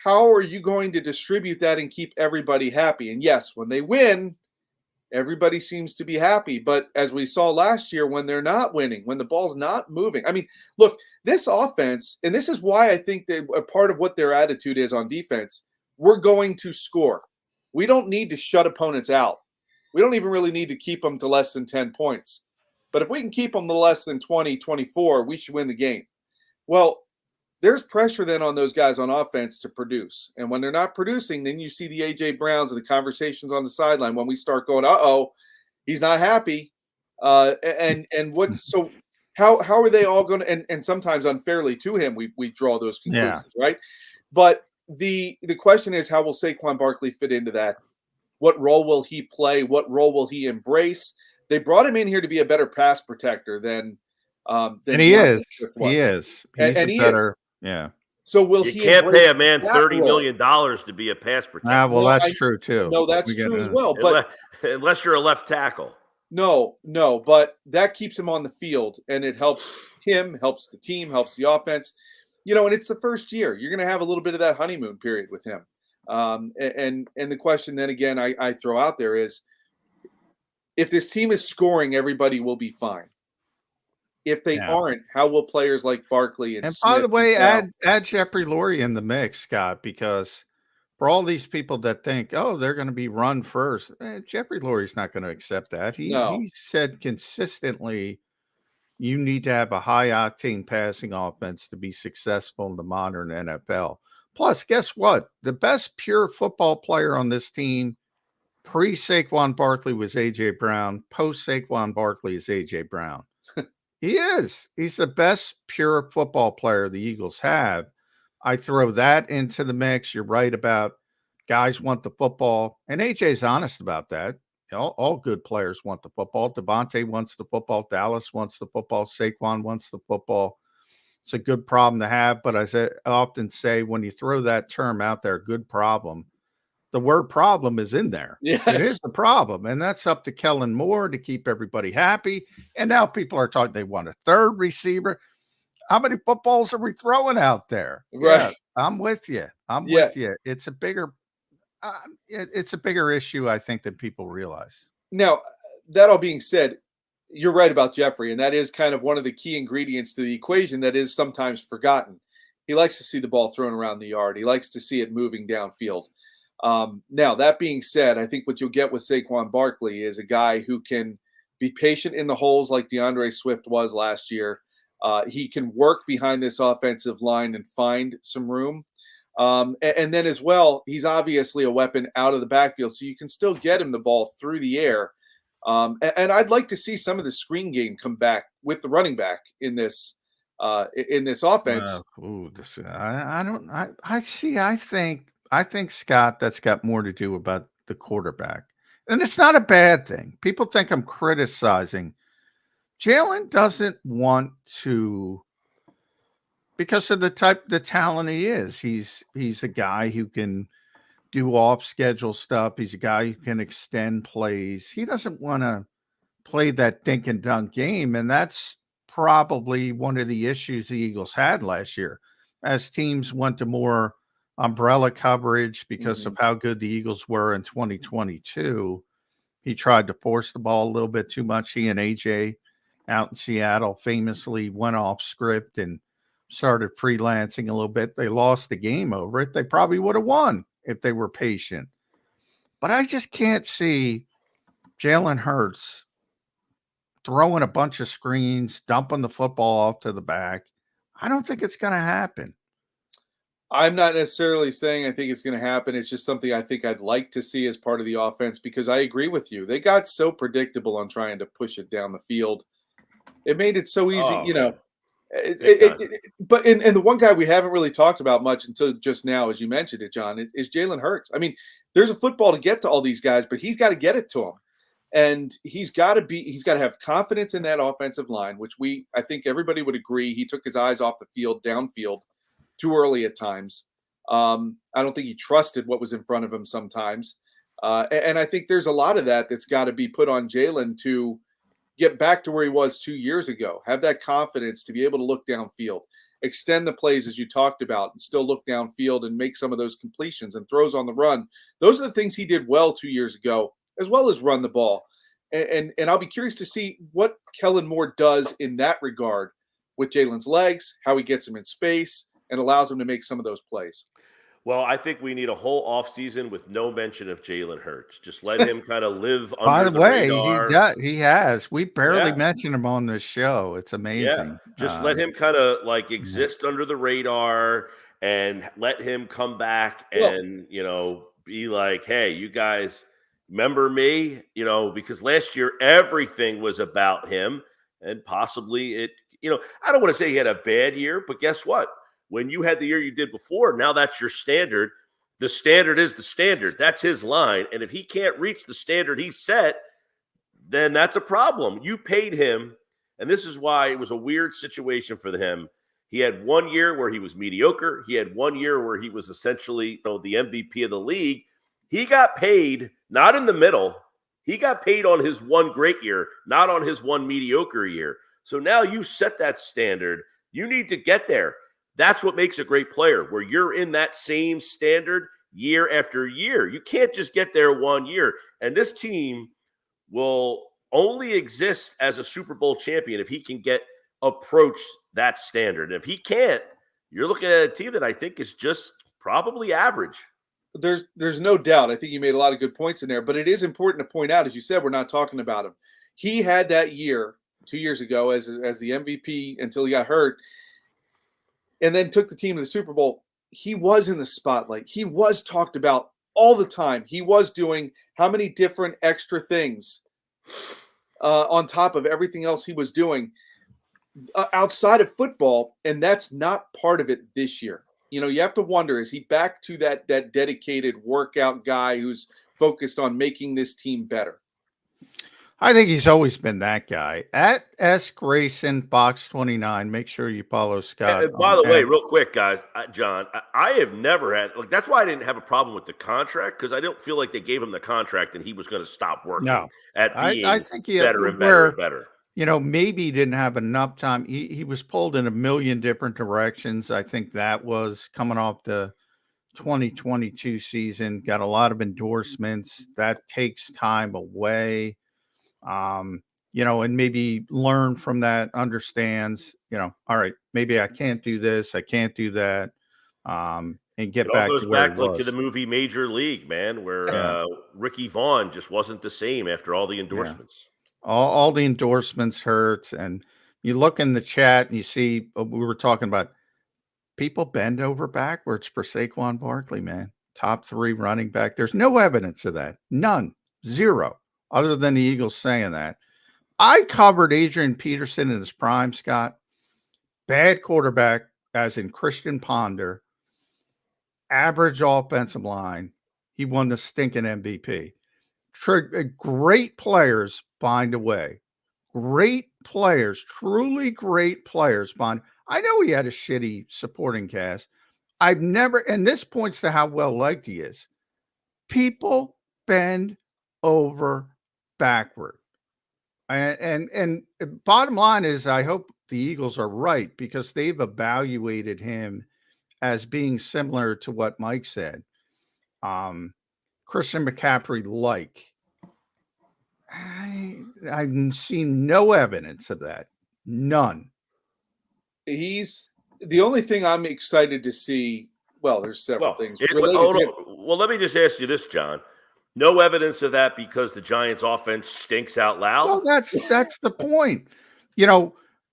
How are you going to distribute that and keep everybody happy? And yes, when they win, everybody seems to be happy. But as we saw last year, when they're not winning, when the ball's not moving, look, this offense, and this is why I think that a part of what their attitude is on defense, we're going to score. We don't need to shut opponents out. We don't even really need to keep them to less than 10 points. But if we can keep them to less than 20, 24, we should win the game. Well, there's pressure then on those guys on offense to produce. And when they're not producing, then you see the A.J. Browns and the conversations on the sideline when we start going, he's not happy. And what's so how are they all going to, and sometimes unfairly to him, we draw those conclusions, right? But the question is, how will Saquon Barkley fit into that? What role will he play? What role will he embrace? They brought him in here to be a better pass protector than he is. He is. He's better. Yeah. So will you can't pay a man $30 million to be a pass protector? Well, that's true too. No, that's true as well. But unless you're a left tackle. No, but that keeps him on the field, and it helps him, helps the team, helps the offense. And it's the first year. You're going to have a little bit of that honeymoon period with him. And the question then again I throw out there is, if this team is scoring, everybody will be fine. If they aren't, how will players like Barkley and Smith, by the way, add Jeffrey Lurie in the mix, Scott, because for all these people that think, they're going to be run first, Jeffrey Lurie's not going to accept that. He said consistently, you need to have a high-octane passing offense to be successful in the modern NFL. Plus, guess what? The best pure football player on this team pre-Saquon Barkley was A.J. Brown. Post-Saquon Barkley is A.J. Brown. He is. He's the best pure football player the Eagles have. I throw that into the mix. You're right about guys want the football. And AJ's honest about that. All good players want the football. Devontae wants the football. Dallas wants the football. Saquon wants the football. It's a good problem to have. But as I often say, when you throw that term out there, good problem, the word problem is in there. Yes. It is the problem. And that's up to Kellen Moore to keep everybody happy. And now people are talking, they want a third receiver. How many footballs are we throwing out there? Right. Yeah, I'm with you. With you. It's a bigger issue, I think, than people realize. Now, that all being said, you're right about Jeffrey. And that is kind of one of the key ingredients to the equation that is sometimes forgotten. He likes to see the ball thrown around the yard. He likes to see it moving downfield. Now, that being said, I think what you'll get with Saquon Barkley is a guy who can be patient in the holes like DeAndre Swift was last year. He can work behind this offensive line and find some room. And then as well, he's obviously a weapon out of the backfield, so you can still get him the ball through the air. And I'd like to see some of the screen game come back with the running back in this offense. I think, Scott, that's got more to do about the quarterback. And it's not a bad thing. People think I'm criticizing. Jalen doesn't want to, because of the talent he is. He's a guy who can do off-schedule stuff. He's a guy who can extend plays. He doesn't want to play that dink and dunk game, and that's probably one of the issues the Eagles had last year. As teams went to more umbrella coverage because of how good the Eagles were in 2022. He tried to force the ball a little bit too much. He and AJ out in Seattle famously went off script and started freelancing a little bit. They lost the game over it. They probably would have won if they were patient. But I just can't see Jalen Hurts throwing a bunch of screens, dumping the football off to the back. I don't think it's going to happen. I'm not necessarily saying I think it's going to happen. It's just something I think I'd like to see as part of the offense, because I agree with you. They got so predictable on trying to push it down the field. It made it so easy, you know. But the one guy we haven't really talked about much until just now, as you mentioned it, John, is Jalen Hurts. I mean, there's a football to get to all these guys, but he's got to get it to them. And he's got to have confidence in that offensive line, which I think everybody would agree. He took his eyes off the field, downfield, too early at times. I don't think he trusted what was in front of him sometimes. And I think there's a lot of that's got to be put on Jalen to get back to where he was 2 years ago. Have that confidence to be able to look downfield, extend the plays as you talked about, and still look downfield and make some of those completions and throws on the run. Those are the things he did well 2 years ago, as well as run the ball. And I'll be curious to see what Kellen Moore does in that regard with Jalen's legs, how he gets him in space and allows him to make some of those plays. Well, I think we need a whole offseason with no mention of Jalen Hurts. Just let him kind of live under the radar. By the way, he has. We barely mention him on this show. It's amazing. Yeah. Just let him kind of like exist under the radar and let him come back and, you know, be like, hey, you guys remember me? You know, because last year everything was about him, and possibly it, you know, I don't want to say he had a bad year, but guess what? When you had the year you did before, now that's your standard. The standard is the standard. That's his line. And if he can't reach the standard he set, then that's a problem. You paid him, and this is why it was a weird situation for him. He had 1 year where he was mediocre. He had 1 year where he was essentially, you know, the MVP of the league. He got paid not in the middle. He got paid on his one great year, not on his one mediocre year. So now you set that standard. You need to get there. That's what makes a great player, where you're in that same standard year after year. You can't just get there 1 year. And this team will only exist as a Super Bowl champion if he can approach that standard. And if he can't, you're looking at a team that I think is just probably average. There's no doubt. I think you made a lot of good points in there, but it is important to point out, as you said, we're not talking about him. He had that year 2 years ago as the MVP until he got hurt, and then took the team to the Super Bowl. He was in the spotlight. He was talked about all the time. He was doing how many different extra things on top of everything else he was doing outside of football, and that's not part of it this year. You know, you have to wonder, is he back to that dedicated workout guy who's focused on making this team better? I think he's always been that guy. At S. Grayson, Box 29. Make sure you follow Scott. And by the way, real quick, guys, John, I have never had, like, that's why I didn't have a problem with the contract, because I don't feel like they gave him the contract and he was going to stop working at being I think better and better and better. You know, maybe he didn't have enough time. He was pulled in a million different directions. I think that was coming off the 2022 season, got a lot of endorsements. That takes time away. You know, and maybe learn from that, understands, you know, all right, maybe I can't do this, I can't do that, and get back to where it goes back to the movie Major League, man, where Ricky Vaughn just wasn't the same after all the endorsements. All the endorsements hurt, and you look in the chat and you see we were talking about people bend over backwards for Saquon Barkley, man. Top 3 running back. There's no evidence of that. None. Zero. Other than the Eagles saying that. I covered Adrian Peterson in his prime, Scott. Bad quarterback, as in Christian Ponder. Average offensive line. He won the stinking MVP. Great players find a way. Great players, truly great players find. I know he had a shitty supporting cast. I've never, and this points to how well liked he is. People bend over backward. And bottom line is, I hope the Eagles are right, because they've evaluated him as being similar to what Mike said. Christian McCaffrey I've seen no evidence of that. None. He's the only thing I'm excited to see. Well, there's several things. Well, let me just ask you this, John. No evidence of that because the Giants' offense stinks out loud? Well, that's the point.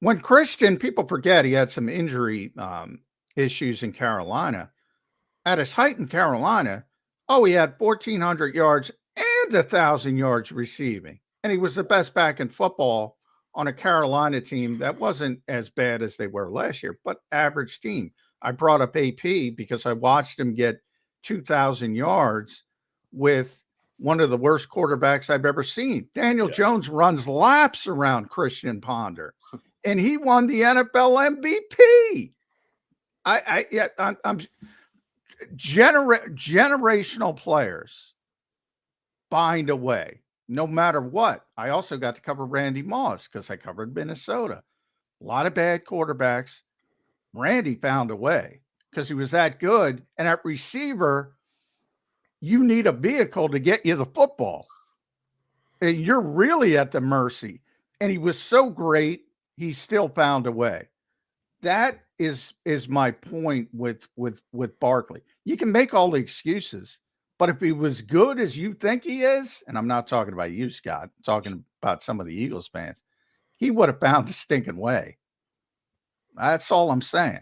When Christian, people forget he had some injury issues in Carolina. At his height in Carolina, he had 1,400 yards and 1,000 yards receiving. And he was the best back in football on a Carolina team that wasn't as bad as they were last year, but average team. I brought up AP because I watched him get 2,000 yards with one of the worst quarterbacks I've ever seen. Daniel Jones runs laps around Christian Ponder, and he won the NFL MVP. I'm generational players find a way, no matter what. I also got to cover Randy Moss because I covered Minnesota. A lot of bad quarterbacks. Randy found a way because he was that good. And at receiver, you need a vehicle to get you the football. And you're really at the mercy. And he was so great, he still found a way. That is my point with Barkley. You can make all the excuses, but if he was good as you think he is, and I'm not talking about you, Scott, I'm talking about some of the Eagles fans, he would have found a stinking way. That's all I'm saying.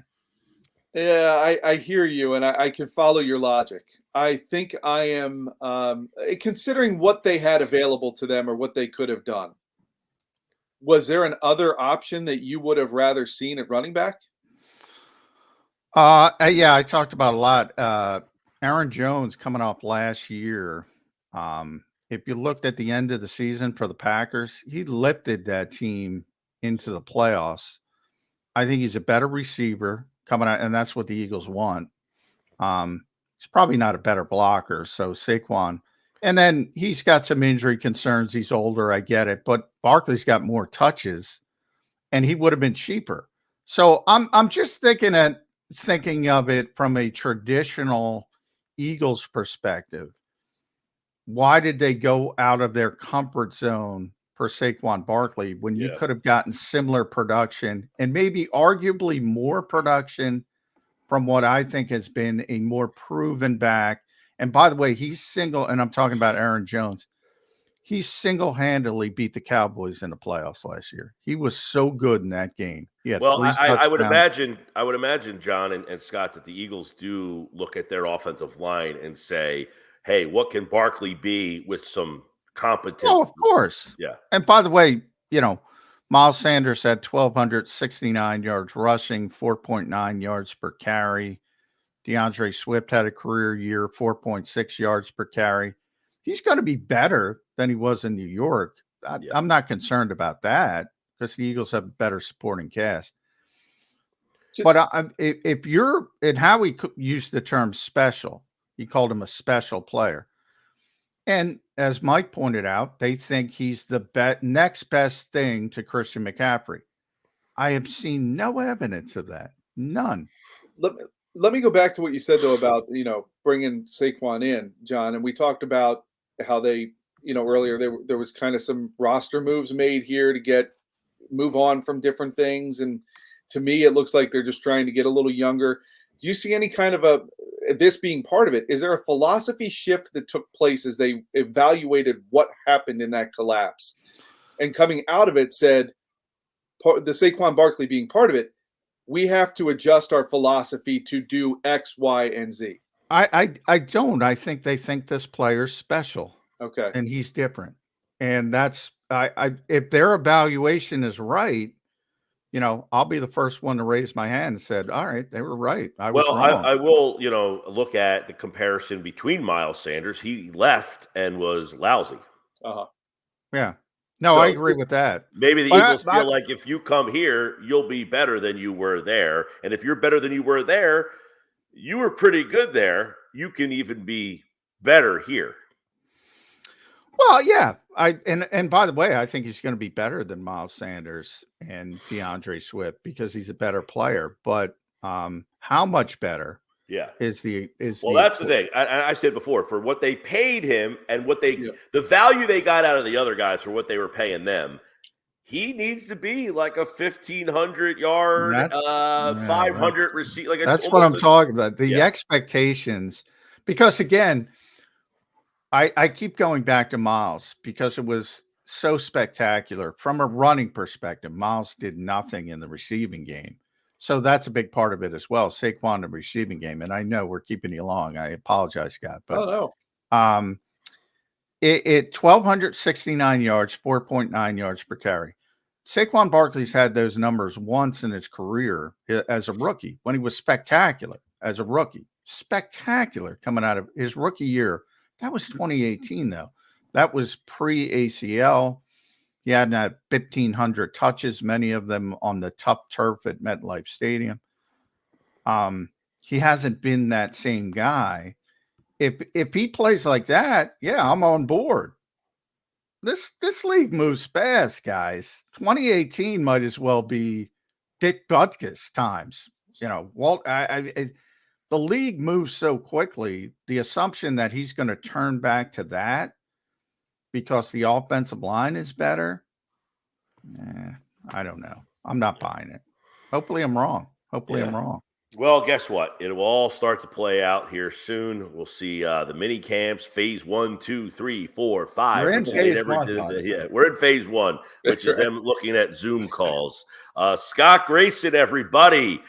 Yeah, I hear you, and I can follow your logic. I think I am considering what they had available to them or what they could have done. Was there an other option that you would have rather seen at running back? Yeah, I talked about a lot. Aaron Jones coming off last year. If you looked at the end of the season for the Packers, he lifted that team into the playoffs. I think he's a better receiver coming out, and that's what the Eagles want. He's probably not a better blocker, so Saquon. And then he's got some injury concerns. He's older, I get it, but Barkley's got more touches, and he would have been cheaper. So I'm just thinking of it from a traditional Eagles perspective. Why did they go out of their comfort zone for Saquon Barkley when you could have gotten similar production and maybe arguably more production from what I think has been a more proven back? And by the way, and I'm talking about Aaron Jones. He single-handedly beat the Cowboys in the playoffs last year. He was so good in that game. I would imagine, John and Scott, that the Eagles do look at their offensive line and say, hey, what can Barkley be with some competent? Oh, of course. Yeah. And by the way, Miles Sanders had 1,269 yards rushing, 4.9 yards per carry. DeAndre Swift had a career year, 4.6 yards per carry. He's going to be better than he was in New York. I'm not concerned about that because the Eagles have a better supporting cast. But if you're, and Howie used the term special, he called him a special player. And as Mike pointed out, they think he's the next best thing to Christian McCaffrey. I have seen no evidence of that. None. Let me go back to what you said, though, about, bringing Saquon in, John. And we talked about how they, earlier there was kind of some roster moves made here to move on from different things. And to me, it looks like they're just trying to get a little younger. Do you see any kind of this being part of it? Is there a philosophy shift that took place as they evaluated what happened in that collapse and coming out of it said, the Saquon Barkley being part of it, we have to adjust our philosophy to do X, Y, and Z? I don't. I think they think this player's special. Okay. And he's different. And that's if their evaluation is right, I'll be the first one to raise my hand and said, all right, they were right. I was wrong. I will, look at the comparison between Miles Sanders. He left and was lousy. Uh-huh. Yeah. No, I agree with that. Maybe the Eagles feel like if you come here, you'll be better than you were there. And if you're better than you were there, you were pretty good there. You can even be better here. Well, yeah. And by the way, I think he's going to be better than Miles Sanders and DeAndre Swift because he's a better player. But how How much better? Yeah. Is that's the thing. I said before, for what they paid him and what the value they got out of the other guys for what they were paying them, he needs to be like a 1,500 yard, 500 receipt. Like that's what I'm talking about. The expectations, because again, I keep going back to Miles because it was so spectacular from a running perspective. Miles did nothing in the receiving game. So that's a big part of it as well. Saquon, the receiving game. And I know we're keeping you long. I apologize, Scott. But it 1,269 yards, 4.9 yards per carry. Saquon Barkley's had those numbers once in his career as a rookie when he was spectacular as a rookie. Spectacular coming out of his rookie year. That was 2018, though. That was pre-ACL. He had 1,500 touches, many of them on the tough turf at MetLife Stadium. He hasn't been that same guy. If he plays like that, yeah, I'm on board. This league moves fast, guys. 2018 might as well be Dick Butkus times. You know, the league moves so quickly. The assumption that he's going to turn back to that because the offensive line is better, I don't know. I'm not buying it. Hopefully I'm wrong. I'm wrong. Well, guess what? It will all start to play out here soon. We'll see the mini camps, phase 1, 2, 3, 4, 5. We're in phase 1. We're in phase 1, which is them looking at Zoom calls. Scott Grayson, everybody.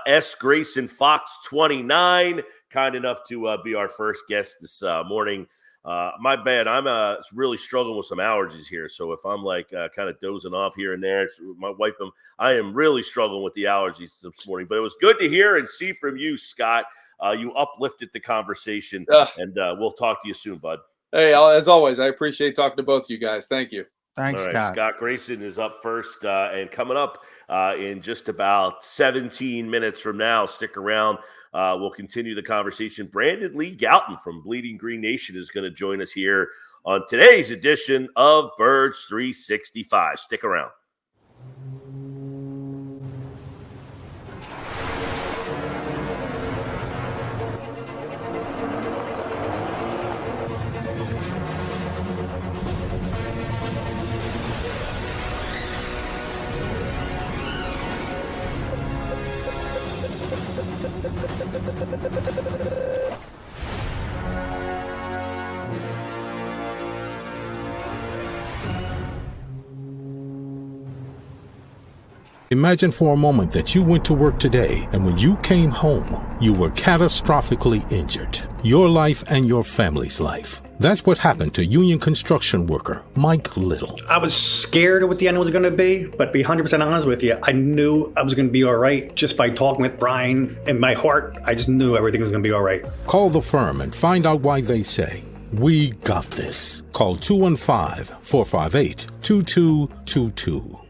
S. Grayson Fox 29, kind enough to be our first guest this morning. My bad. I'm really struggling with some allergies here. So if I'm like kind of dozing off here and there, my wipe them. I am really struggling with the allergies this morning. But it was good to hear and see from you, Scott. You uplifted the conversation, and we'll talk to you soon, bud. Hey, as always, I appreciate talking to both of you guys. Thank you. Thanks, Scott. Scott Grayson is up first, and coming up in just about 17 minutes from now. Stick around. We'll continue the conversation. Brandon Lee Garton from Bleeding Green Nation is going to join us here on today's edition of Birds 365. Stick around. Imagine for a moment that you went to work today and when you came home, you were catastrophically injured. Your life and your family's life. That's what happened to union construction worker Mike Little. I was scared of what the end was going to be, but to be 100% honest with you, I knew I was going to be all right just by talking with Brian. In my heart, I just knew everything was going to be all right. Call the firm and find out why they say, "We got this." Call 215-458-2222.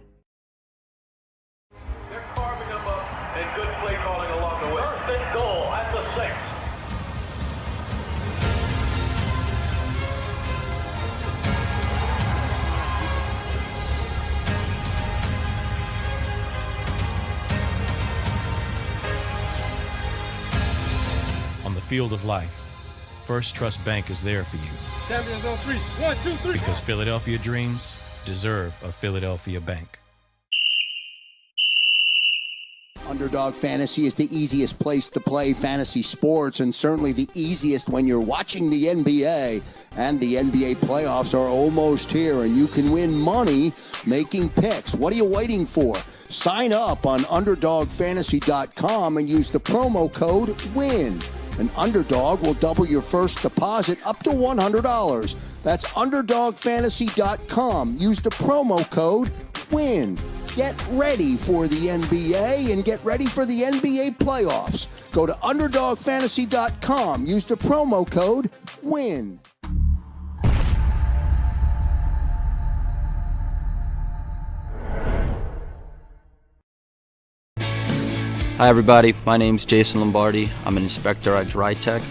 Field of life, First Trust Bank is there for you. Champions on 3. 1, 2, 3. Because Philadelphia dreams deserve a Philadelphia bank. Underdog Fantasy is the easiest place to play fantasy sports, and certainly the easiest when you're watching the NBA. And the NBA playoffs are almost here, and you can win money making picks. What are you waiting for? Sign up on UnderdogFantasy.com and use the promo code WIN. An Underdog will double your first deposit up to $100. That's UnderdogFantasy.com. Use the promo code WIN. Get ready for the NBA and get ready for the NBA playoffs. Go to UnderdogFantasy.com. Use the promo code WIN. Hi everybody, my name's Jason Lombardi. I'm an inspector at DryTech.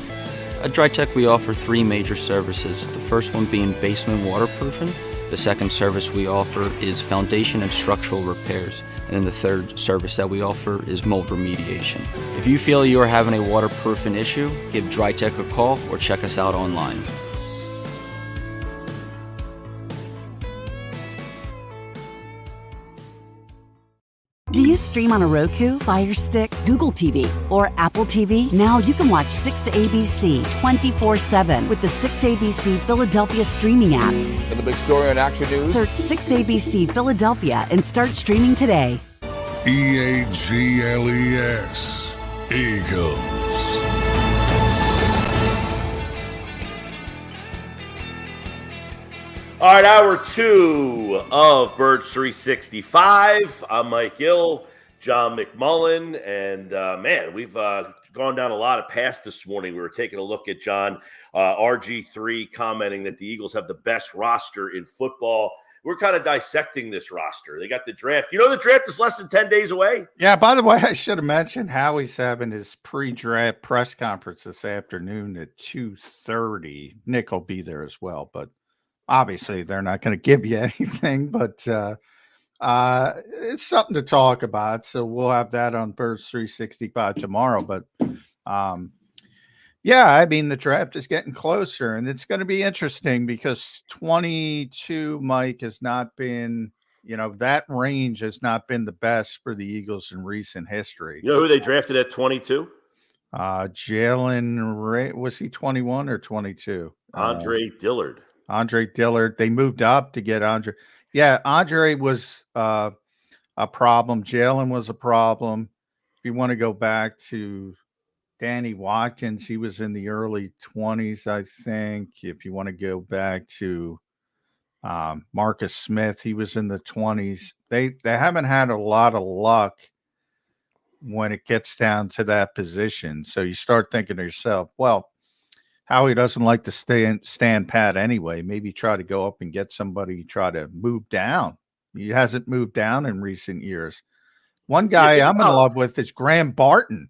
At DryTech we offer three major services, the first one being basement waterproofing, The second service we offer is foundation and structural repairs. And then the third service that we offer is mold remediation. If you feel you are having a waterproofing issue, give DryTech a call or check us out online. Do you stream on a Roku, Fire Stick, Google TV, or Apple TV? Now you can watch 6ABC 24/7 with the 6ABC Philadelphia streaming app. And the big story on Action News. Search 6ABC Philadelphia and start streaming today. EAGLES. Eagles. All right, hour 2 of Birds 365. I'm Mike Gill, John McMullen, and man, we've gone down a lot of paths this morning. We were taking a look at John RG3 commenting that the Eagles have the best roster in football. We're kind of dissecting this roster. They got the draft. You know, the draft is less than 10 days away. Yeah, by the way, I should have mentioned Howie's having his pre-draft press conference this afternoon at 2:30. Nick will be there as well, but obviously they're not going to give you anything, but it's something to talk about. So we'll have that on Birds 365 tomorrow. But yeah, I mean, the draft is getting closer, and it's going to be interesting because 22, Mike, has not been, that range has not been the best for the Eagles in recent history. You know who they drafted at 22? Jalen, was he 21 or 22? Andre Dillard. Andre Dillard. They moved up to get Andre. Yeah, Andre was a problem. Jalen was a problem. If you want to go back to Danny Watkins, he was in the early 20s, I think. If you want to go back to Marcus Smith, he was in the 20s. They haven't had a lot of luck when it gets down to that position. So you start thinking to yourself, well, Howie doesn't like to stand pat anyway. Maybe try to go up and get somebody, try to move down. He hasn't moved down in recent years. One guy I'm in love with is Graham Barton.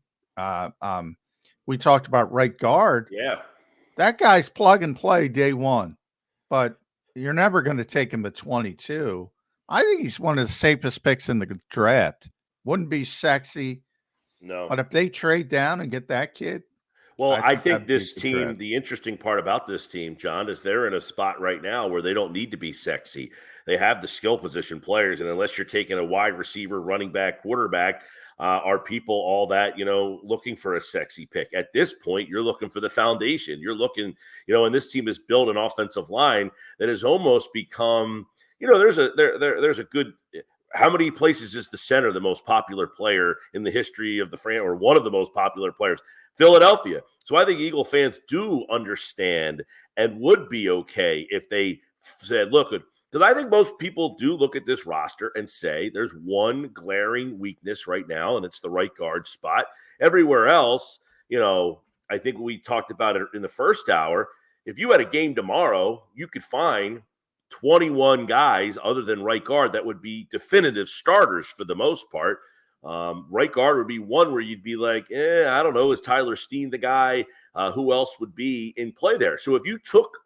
We talked about right guard. Yeah. That guy's plug and play day one, but you're never going to take him at 22. I think he's one of the safest picks in the draft. Wouldn't be sexy. No. But if they trade down and get that kid, well, I think this team, the interesting part about this team, John, is they're in a spot right now where they don't need to be sexy. They have the skill position players, and unless you're taking a wide receiver, running back, quarterback, are people all that, looking for a sexy pick? At this point, you're looking for the foundation. You're looking, and this team has built an offensive line that has almost become, there's a good. How many places is the center the most popular player in the history of the franchise, or one of the most popular players? Philadelphia. So I think Eagle fans do understand and would be okay if they said, look, because I think most people do look at this roster and say there's one glaring weakness right now, and it's the right guard spot. Everywhere else, I think we talked about it in the first hour. If you had a game tomorrow, you could find 21 guys other than right guard that would be definitive starters for the most part. Right guard would be one where you'd be like, I don't know, is Tyler Steen the guy? Who else would be in play there? So if you took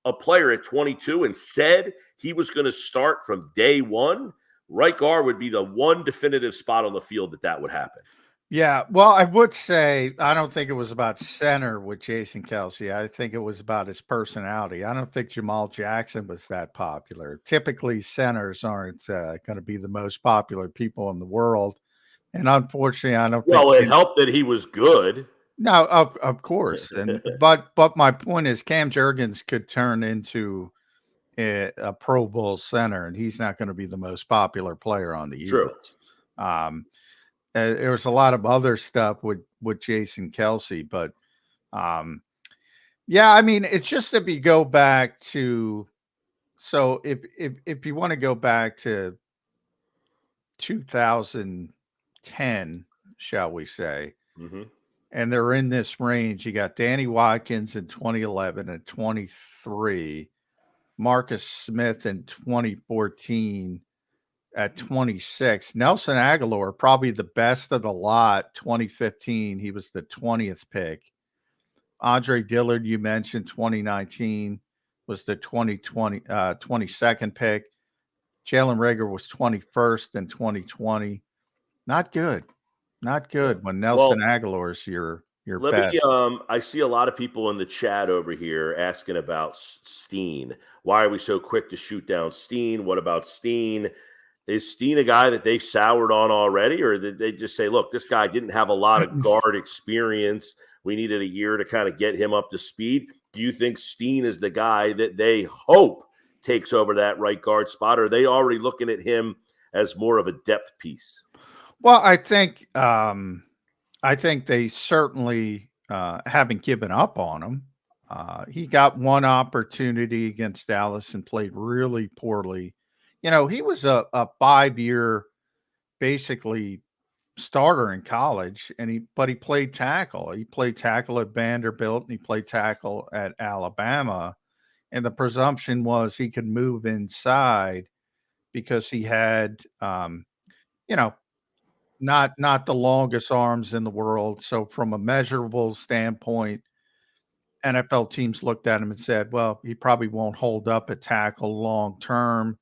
a player at 22 and said he was going to start from day one, right guard would be the one definitive spot on the field that would happen. Yeah, well, I would say I don't think it was about center with Jason Kelce. I think it was about his personality. I don't think Jamal Jackson was that popular. Typically, centers aren't going to be the most popular people in the world. And unfortunately, I don't think. Well, it helped that he was good. No, of course. But my point is Cam Jurgens could turn into a Pro Bowl center, and he's not going to be the most popular player on the Eagles. There was a lot of other stuff with Jason Kelce, but yeah, I mean, it's just if you go back to, so if you want to go back to 2010, shall we say, and they're in this range, you got Danny Watkins in 2011 and 23, Marcus Smith in 2014. At 26, Nelson Aguilar, probably the best of the lot, 2015. He was the 20th pick. Andre Dillard, you mentioned, 2019. was the 22nd pick. Jalen Reagor was 21st in 2020. Not good. Not good when Nelson Aguilar's your best. I see a lot of people in the chat over here asking about Steen. Why are we so quick to shoot down Steen? What about Steen? Is Steen a guy that they soured on already, or did they just say, look, this guy didn't have a lot of guard experience. We needed a year to kind of get him up to speed. Do you think Steen is the guy that they hope takes over that right guard spot? Or are they already looking at him as more of a depth piece? Well, I think they certainly haven't given up on him. He got one opportunity against Dallas and played really poorly. You know, he was a 5-year basically starter in college, but he played tackle. He played tackle at Vanderbilt and he played tackle at Alabama. And the presumption was he could move inside because he had, not the longest arms in the world. So from a measurable standpoint, NFL teams looked at him and said, well, he probably won't hold up at tackle long term.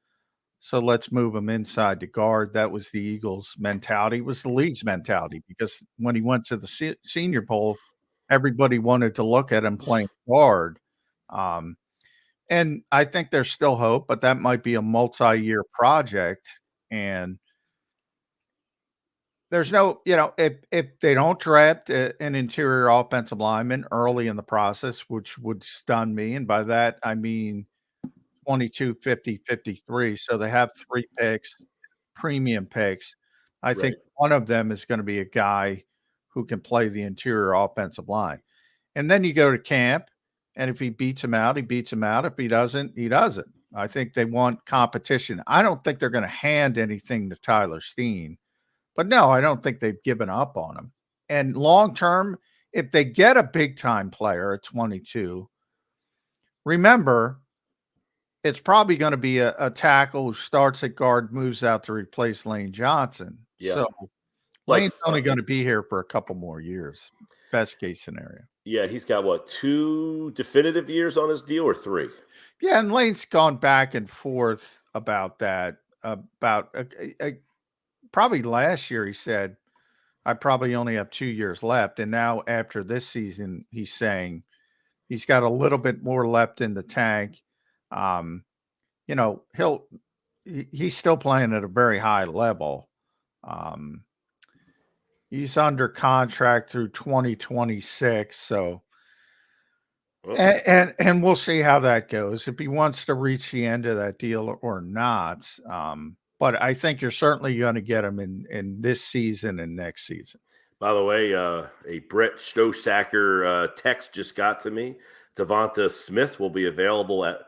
So let's move him inside to guard. That was the Eagles' mentality. It was the league's mentality because when he went to the Senior Bowl, everybody wanted to look at him playing guard. And I think there's still hope, but that might be a multi-year project. And there's no, if they don't draft an interior offensive lineman early in the process, which would stun me. And by that, I mean 22, 50, 53. So they have 3 picks, premium picks. I think one of them is going to be a guy who can play the interior offensive line. And then you go to camp, and if he beats him out, he beats him out. If he doesn't, he doesn't. I think they want competition. I don't think they're going to hand anything to Tyler Steen. But no, I don't think they've given up on him. And long term, if they get a big time player at 22, remember, it's probably going to be a tackle who starts at guard, moves out to replace Lane Johnson. Yeah. So Lane's only going to be here for a couple more years. Best case scenario. Yeah, he's got 2 definitive years on his deal or 3? Yeah, and Lane's gone back and forth about that. Probably last year he said, I probably only have 2 years left. And now after this season, he's saying he's got a little bit more left in the tank. He's still playing at a very high level. He's under contract through 2026. So, and we'll see how that goes, if he wants to reach the end of that deal or not. But I think you're certainly going to get him in this season and next season. By the way, a Brett Stosacker text just got to me. Devonta Smith will be available at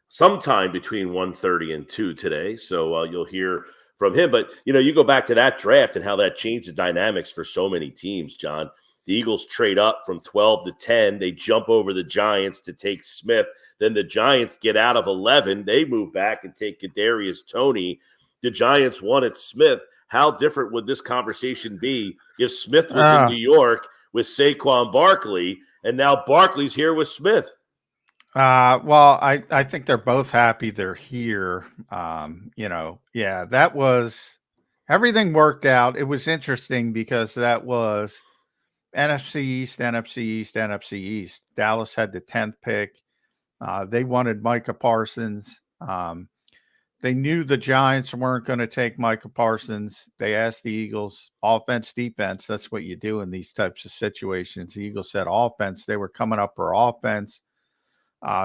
sometime between 1:30 and 2 today. So you'll hear from him. But, you go back to that draft and how that changed the dynamics for so many teams, John. The Eagles trade up from 12 to 10. They jump over the Giants to take Smith. Then the Giants get out of 11. They move back and take Kadarius Toney. The Giants wanted Smith. How different would this conversation be if Smith was in New York with Saquon Barkley, and now Barkley's here with Smith? Well, I think they're both happy they're here. That was everything worked out. It was interesting because that was NFC East, NFC East, NFC East. Dallas had the 10th pick. They wanted Micah Parsons. They knew the Giants weren't going to take Micah Parsons. They asked the Eagles, offense, defense. That's what you do in these types of situations. The Eagles said offense. They were coming up for offense.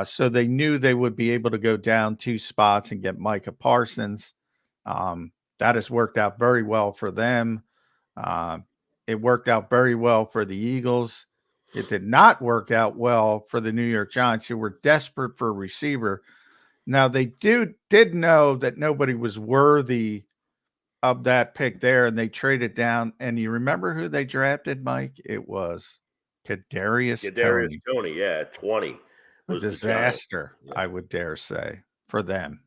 So they knew they would be able to go down 2 spots and get Micah Parsons. That has worked out very well for them. It worked out very well for the Eagles. It did not work out well for the New York Giants, who were desperate for a receiver. Now, they did know that nobody was worthy of that pick there, and they traded down. And you remember who they drafted, Mike? It was Kadarius Toney, yeah, 20. A disaster, I would dare say, for them.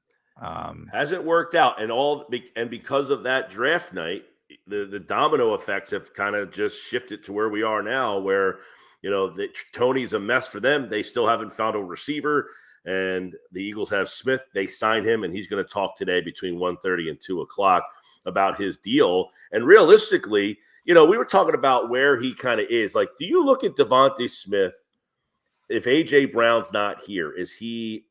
Hasn't worked out, and because of that draft night, the domino effects have kind of just shifted to where we are now, where Toney's a mess for them. They still haven't found a receiver. and the Eagles have Smith. They signed him, and he's going to talk today between 1:30 and 2 o'clock about his deal. And realistically, we were talking about where he kind of is. Like, do you look at Devonta Smith? If A.J. Brown's not here, is he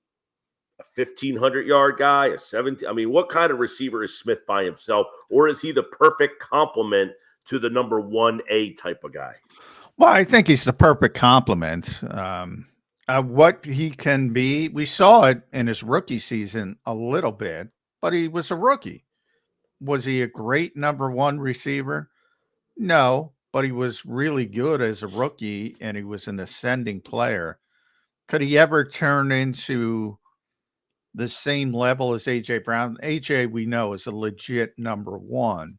a 1,500-yard guy, a 17? I mean, what kind of receiver is Smith by himself? Or is he the perfect complement to the number 1A type of guy? Well, I think he's the perfect complement. What he can be, we saw it in his rookie season a little bit, but he was a rookie. Was he a great number 1 receiver? No, but he was really good as a rookie, and he was an ascending player. Could he ever turn into the same level as A.J. Brown? A.J., we know, is a legit number 1.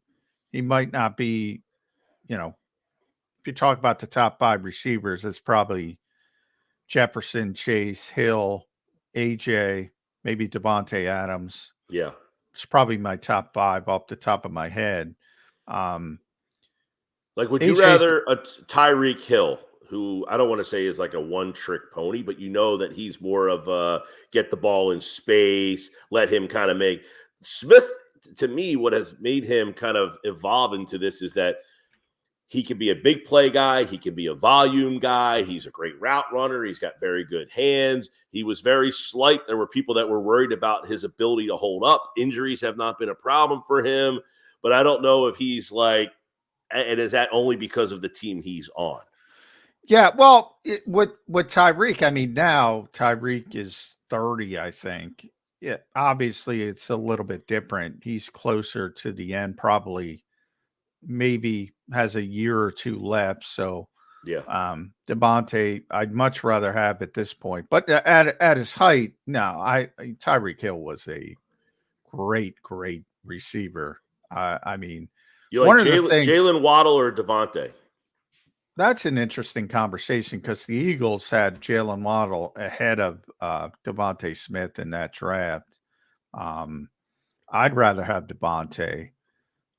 He might not be, if you talk about the top 5 receivers, it's probably Jefferson, Chase, Hill, A.J., maybe Devontae Adams. Yeah. It's probably my top 5 off the top of my head. Would you rather a Tyreek Hill, who I don't want to say is like a one-trick pony, but that he's more of a get the ball in space, let him kind of make Smith. To me, what has made him kind of evolve into this is that he can be a big play guy. He can be a volume guy. He's a great route runner. He's got very good hands. He was very slight. There were people that were worried about his ability to hold up. Injuries have not been a problem for him, but I don't know if he's like, and is that only because of the team he's on? Yeah, well, with Tyreek, I mean, now Tyreek is 30, I think. Yeah, obviously it's a little bit different. He's closer to the end, probably maybe has a year or 2 left. So, yeah, Devontae, I'd much rather have at this point. But at his height, no, Tyreek Hill was a great receiver. I mean, you like Jalen Waddle or Devontae? That's an interesting conversation because the Eagles had Jalen Waddle ahead of Devonta Smith in that draft. I'd rather have Devonta.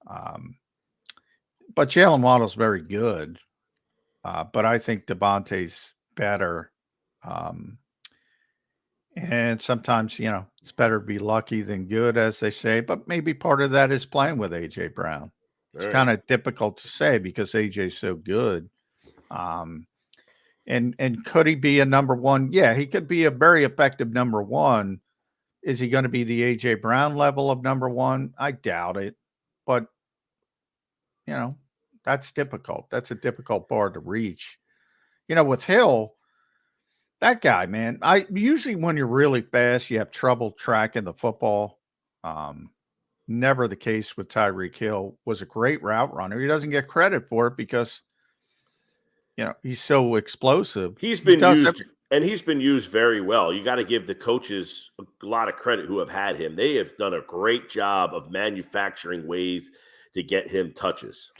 But Jalen Waddle's very good. But I think Devontae's better. And sometimes, it's better to be lucky than good, as they say. But maybe part of that is playing with A.J. Brown. It's kind of difficult to say because A.J.'s so good. And could he be a number 1? Yeah, he could be a very effective number 1. Is he going to be the A.J. Brown level of number 1? I doubt it. But, that's difficult. That's a difficult bar to reach. With Hill, that guy, man, usually when you're really fast, you have trouble tracking the football. Never the case with Tyreek Hill. Was a great route runner. He doesn't get credit for it because he's so explosive. He's been used very well. You got to give the coaches a lot of credit who have had him. They have done a great job of manufacturing ways to get him touches.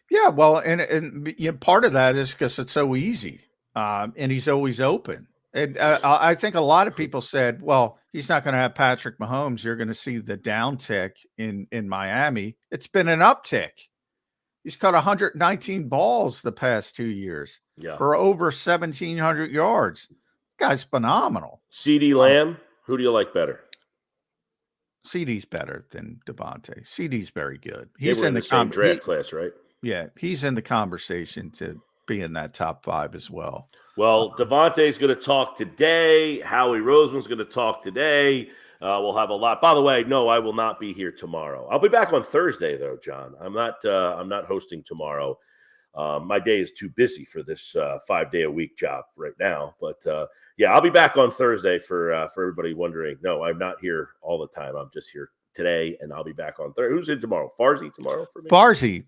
Yeah, well, and part of that is because it's so easy, and he's always open. And I think a lot of people said, well, he's not going to have Patrick Mahomes. You're going to see the downtick in Miami. It's been an uptick. He's caught 119 balls the past 2 years for over 1,700 yards. Guy's phenomenal. CeeDee Lamb, who do you like better? CeeDee's better than Devonta. CeeDee's very good. He's in the same draft class, right? Yeah, he's in the conversation to be in that top 5 as well. Well, Devontae's going to talk today. Howie Roseman's going to talk today. We'll have a lot. By the way, no, I will not be here tomorrow. I'll be back on Thursday, though, John. I'm not hosting tomorrow. My day is too busy for this 5-day-a-week job right now. But yeah, I'll be back on Thursday for everybody wondering. No, I'm not here all the time. I'm just here today, and I'll be back on Thursday. Who's in tomorrow? Farzy tomorrow for me? Farzy.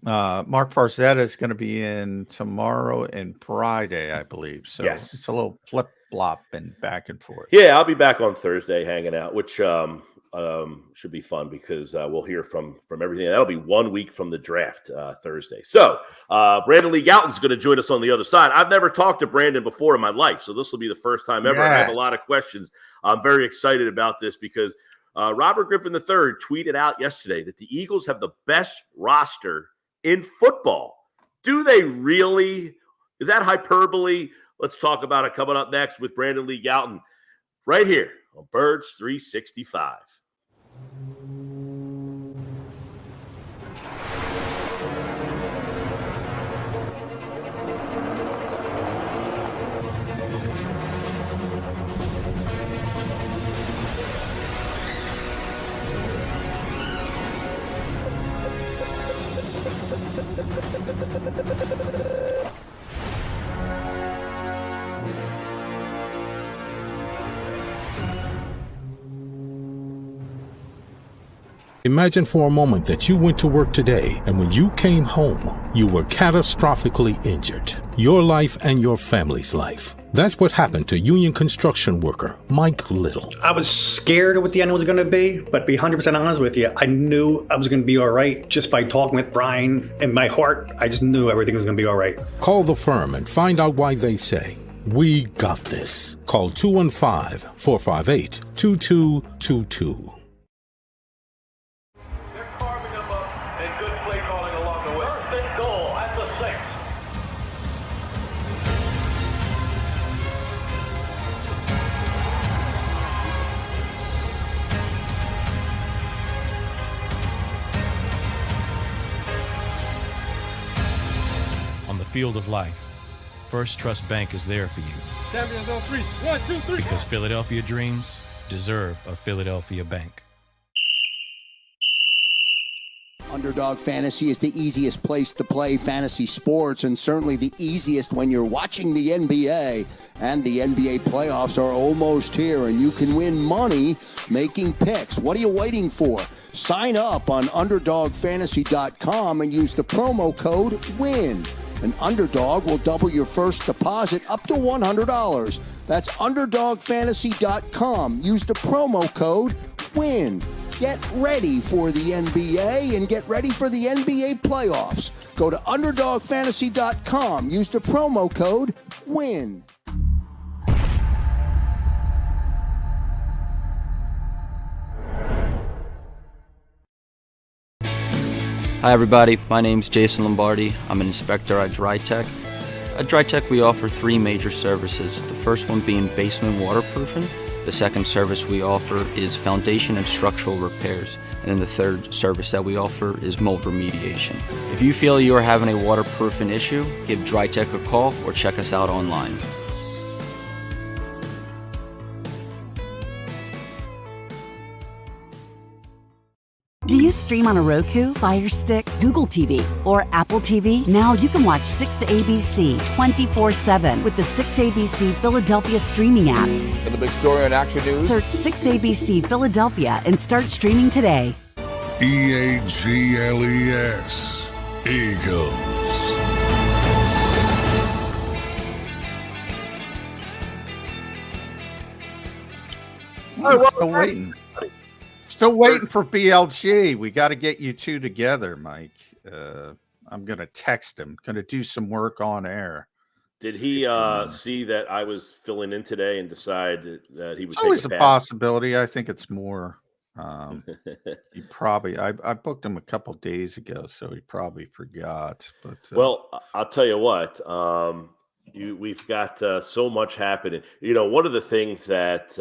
Mark Farzetta is going to be in tomorrow and Friday, I believe. So yes. It's a little flip-flop and back and forth. Yeah, I'll be back on Thursday hanging out, which should be fun because we'll hear from everything. That'll be 1 week from the draft Thursday. So Brandon Lee Galton's going to join us on the other side. I've never talked to Brandon before in my life, so this will be the first time ever. I have a lot of questions. I'm very excited about this because Robert Griffin III tweeted out yesterday that the Eagles have the best roster in football. Do they really? Is that hyperbole? Let's talk about it coming up next with Brandon Lee Galton. right here on Birds 365. Imagine for a moment that you went to work today and when you came home, you were catastrophically injured. Your life and your family's life. That's what happened to union construction worker Mike Little. I was scared of what the end was going to be, but to be 100% honest with you, I knew I was going to be all right just by talking with Brian. In my heart, I just knew everything was going to be all right. Call the firm and find out why they say, "We got this." Call 215-458-2222. Field of life, First Trust Bank is there for you. Champions on 3. 1, 2, 3. Because Philadelphia dreams deserve a Philadelphia bank. Underdog Fantasy is the easiest place to play fantasy sports, and certainly the easiest when you're watching the NBA. And the NBA playoffs are almost here, and you can win money making picks. What are you waiting for? Sign up on UnderdogFantasy.com and use the promo code WIN. An Underdog will double your first deposit up to $100. That's UnderdogFantasy.com. Use the promo code WIN. Get ready for the NBA and get ready for the NBA playoffs. Go to UnderdogFantasy.com. Use the promo code WIN. Hi everybody, my name's Jason Lombardi. I'm an inspector at DryTech. At DryTech we offer three major services, the first one being basement waterproofing. The second service we offer is foundation and structural repairs. And then the third service that we offer is mold remediation. If you feel you are having a waterproofing issue, give DryTech a call or check us out online. Do you stream on a Roku, Fire Stick, Google TV, or Apple TV? Now you can watch 6ABC 24/7 with the 6ABC Philadelphia streaming app. For the big story on Action News, Search 6ABC Philadelphia and start streaming today. EAGLES. Eagles. Still waiting. Still waiting for BLG. We got to get you two together, Mike. I'm going to text him. Going to do some work on air. Did he see that I was filling in today and decide that he would take always a pass? Possibility. I think it's more. He probably. I booked him a couple days ago, so he probably forgot. But well, I'll tell you what. We've got so much happening. You know, one of the things that's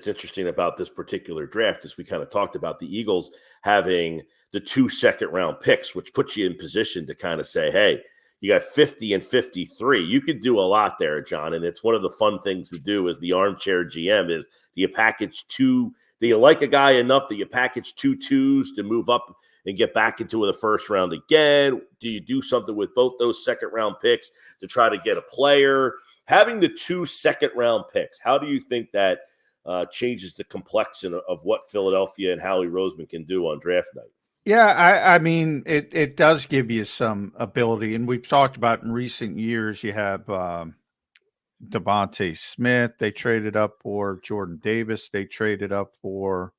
interesting about this particular draft is we kind of talked about the Eagles having the 2 second-round picks, which puts you in position to kind of say, hey, you got 50 and 53. You could do a lot there, John, and it's one of the fun things to do as the armchair GM is do you package two – do you like a guy enough that you package 2 twos to move up and get back into the first round again? Do you do something with both those second-round picks to try to get a player? Having the 2 second-round picks, how do you think that changes the complexion of what Philadelphia and Howie Roseman can do on draft night? Yeah, I mean, it does give you some ability. And we've talked about in recent years, you have Devonta Smith, they traded up for Jordan Davis. They traded up for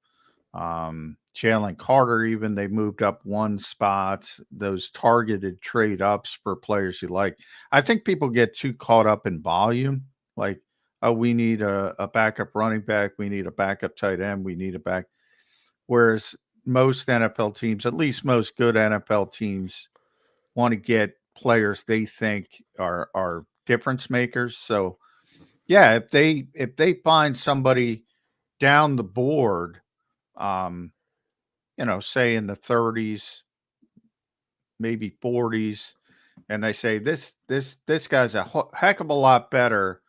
Jalen Carter, even they moved up one spot, those targeted trade ups for players you like. I think people get too caught up in volume. Like, oh, we need a backup running back. We need a backup tight end. We need a back. Whereas most NFL teams, at least most good NFL teams, want to get players they think are difference makers. So yeah, if they find somebody down the board, say in the 30s, maybe 40s, and they say this guy's a heck of a lot better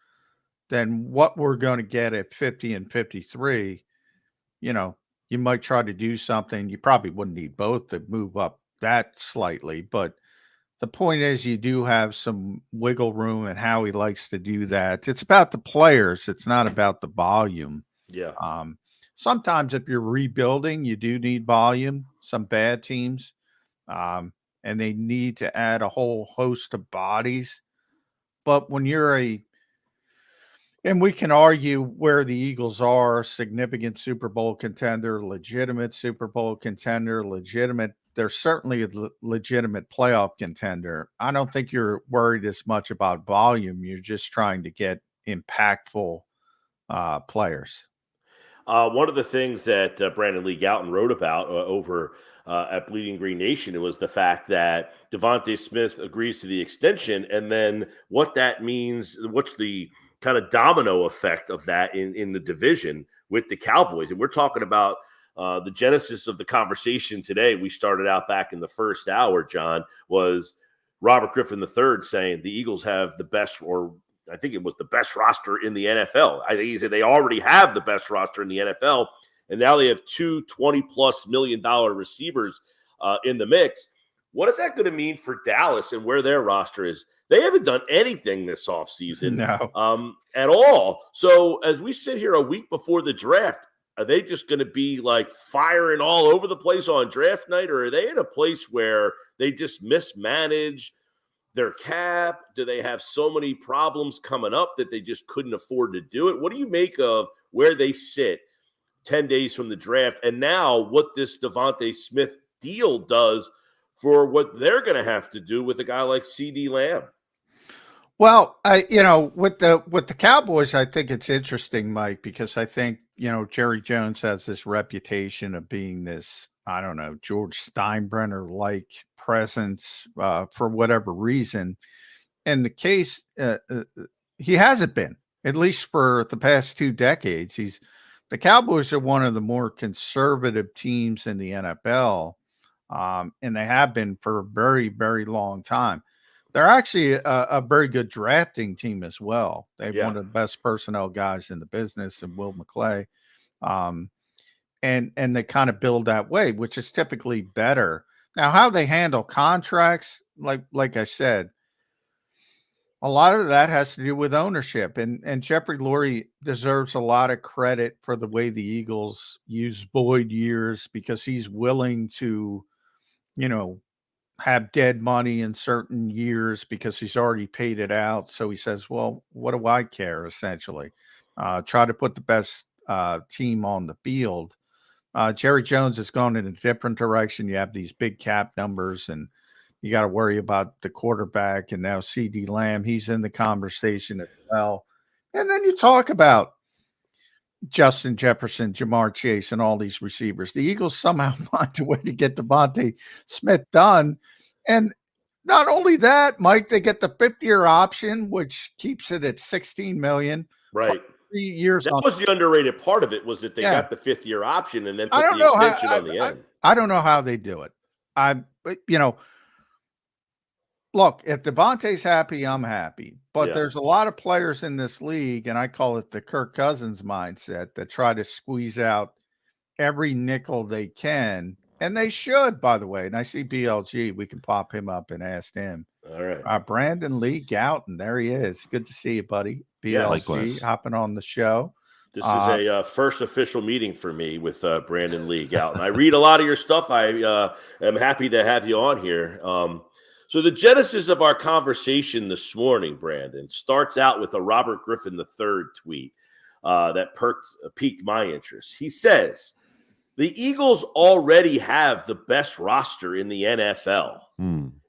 than what we're going to get at 50 and 53, you might try to do something. You probably wouldn't need both to move up that slightly, but the point is you do have some wiggle room and how he likes to do that. It's about the players. It's not about the volume. Yeah. Sometimes if you're rebuilding, you do need volume, some bad teams, and they need to add a whole host of bodies. But when you're and we can argue where the Eagles are, significant Super Bowl contender, legitimate Super Bowl contender, they're certainly a legitimate playoff contender. I don't think you're worried as much about volume. You're just trying to get impactful players. One of the things that Brandon Lee Garton wrote about over at Bleeding Green Nation, it was the fact that Devonta Smith agrees to the extension, and then what that means, what's the kind of domino effect of that in the division with the Cowboys. And we're talking about the genesis of the conversation today. We started out back in the first hour, John, was Robert Griffin III saying the Eagles have the best, or I think it was the best roster in the NFL. I think he said they already have the best roster in the NFL, and now they have two $20+ million receivers in the mix. What is that going to mean for Dallas and where their roster is? They haven't done anything this offseason at all. So as we sit here a week before the draft, are they just going to be like firing all over the place on draft night, or are they in a place where they just mismanage their cap? Do they have so many problems coming up that they just couldn't afford to do it? What do you make of where they sit 10 days from the draft, and now what this Devonta Smith deal does for what they're going to have to do with a guy like CD Lamb? Well, with the Cowboys, I think it's interesting, Mike, because I think, Jerry Jones has this reputation of being this, I don't know, George Steinbrenner-like presence for whatever reason. In the case, he hasn't been, at least for the past 2 decades. The Cowboys are one of the more conservative teams in the NFL, and they have been for a very, very long time. They're actually a very good drafting team as well. They have one of the best personnel guys in the business, and Will McClay. And they kind of build that way, which is typically better. Now, how they handle contracts, like I said, a lot of that has to do with ownership. And Jeffrey Lurie deserves a lot of credit for the way the Eagles use void years, because he's willing to, have dead money in certain years because he's already paid it out. So he says, well, what do I care, essentially? Try to put the best team on the field. Jerry Jones has gone in a different direction. You have these big cap numbers, and you got to worry about the quarterback. And now CD Lamb, he's in the conversation as well. And then you talk about Justin Jefferson, Jamar Chase, and all these receivers. The Eagles somehow find a way to get Devonta Smith done. And not only that, Mike, they get the 5th-year option, which keeps it at $16 million. Right. 3 years. That was the underrated part of it, was that they got the 5th-year option and then put the extension on the end. I don't know how they do it. Look, if Devontae's happy, I'm happy. But there's a lot of players in this league, and I call it the Kirk Cousins mindset, that try to squeeze out every nickel they can. And they should, by the way. And I see BLG. We can pop him up and ask him. All right. Brandon Lee Garton. There he is. Good to see you, buddy. BLG hopping on the show. This is a first official meeting for me with Brandon Lee Garton. I read a lot of your stuff. I am happy to have you on here. So the genesis of our conversation this morning, Brandon, starts out with a Robert Griffin III tweet that piqued my interest. He says, the Eagles already have the best roster in the NFL.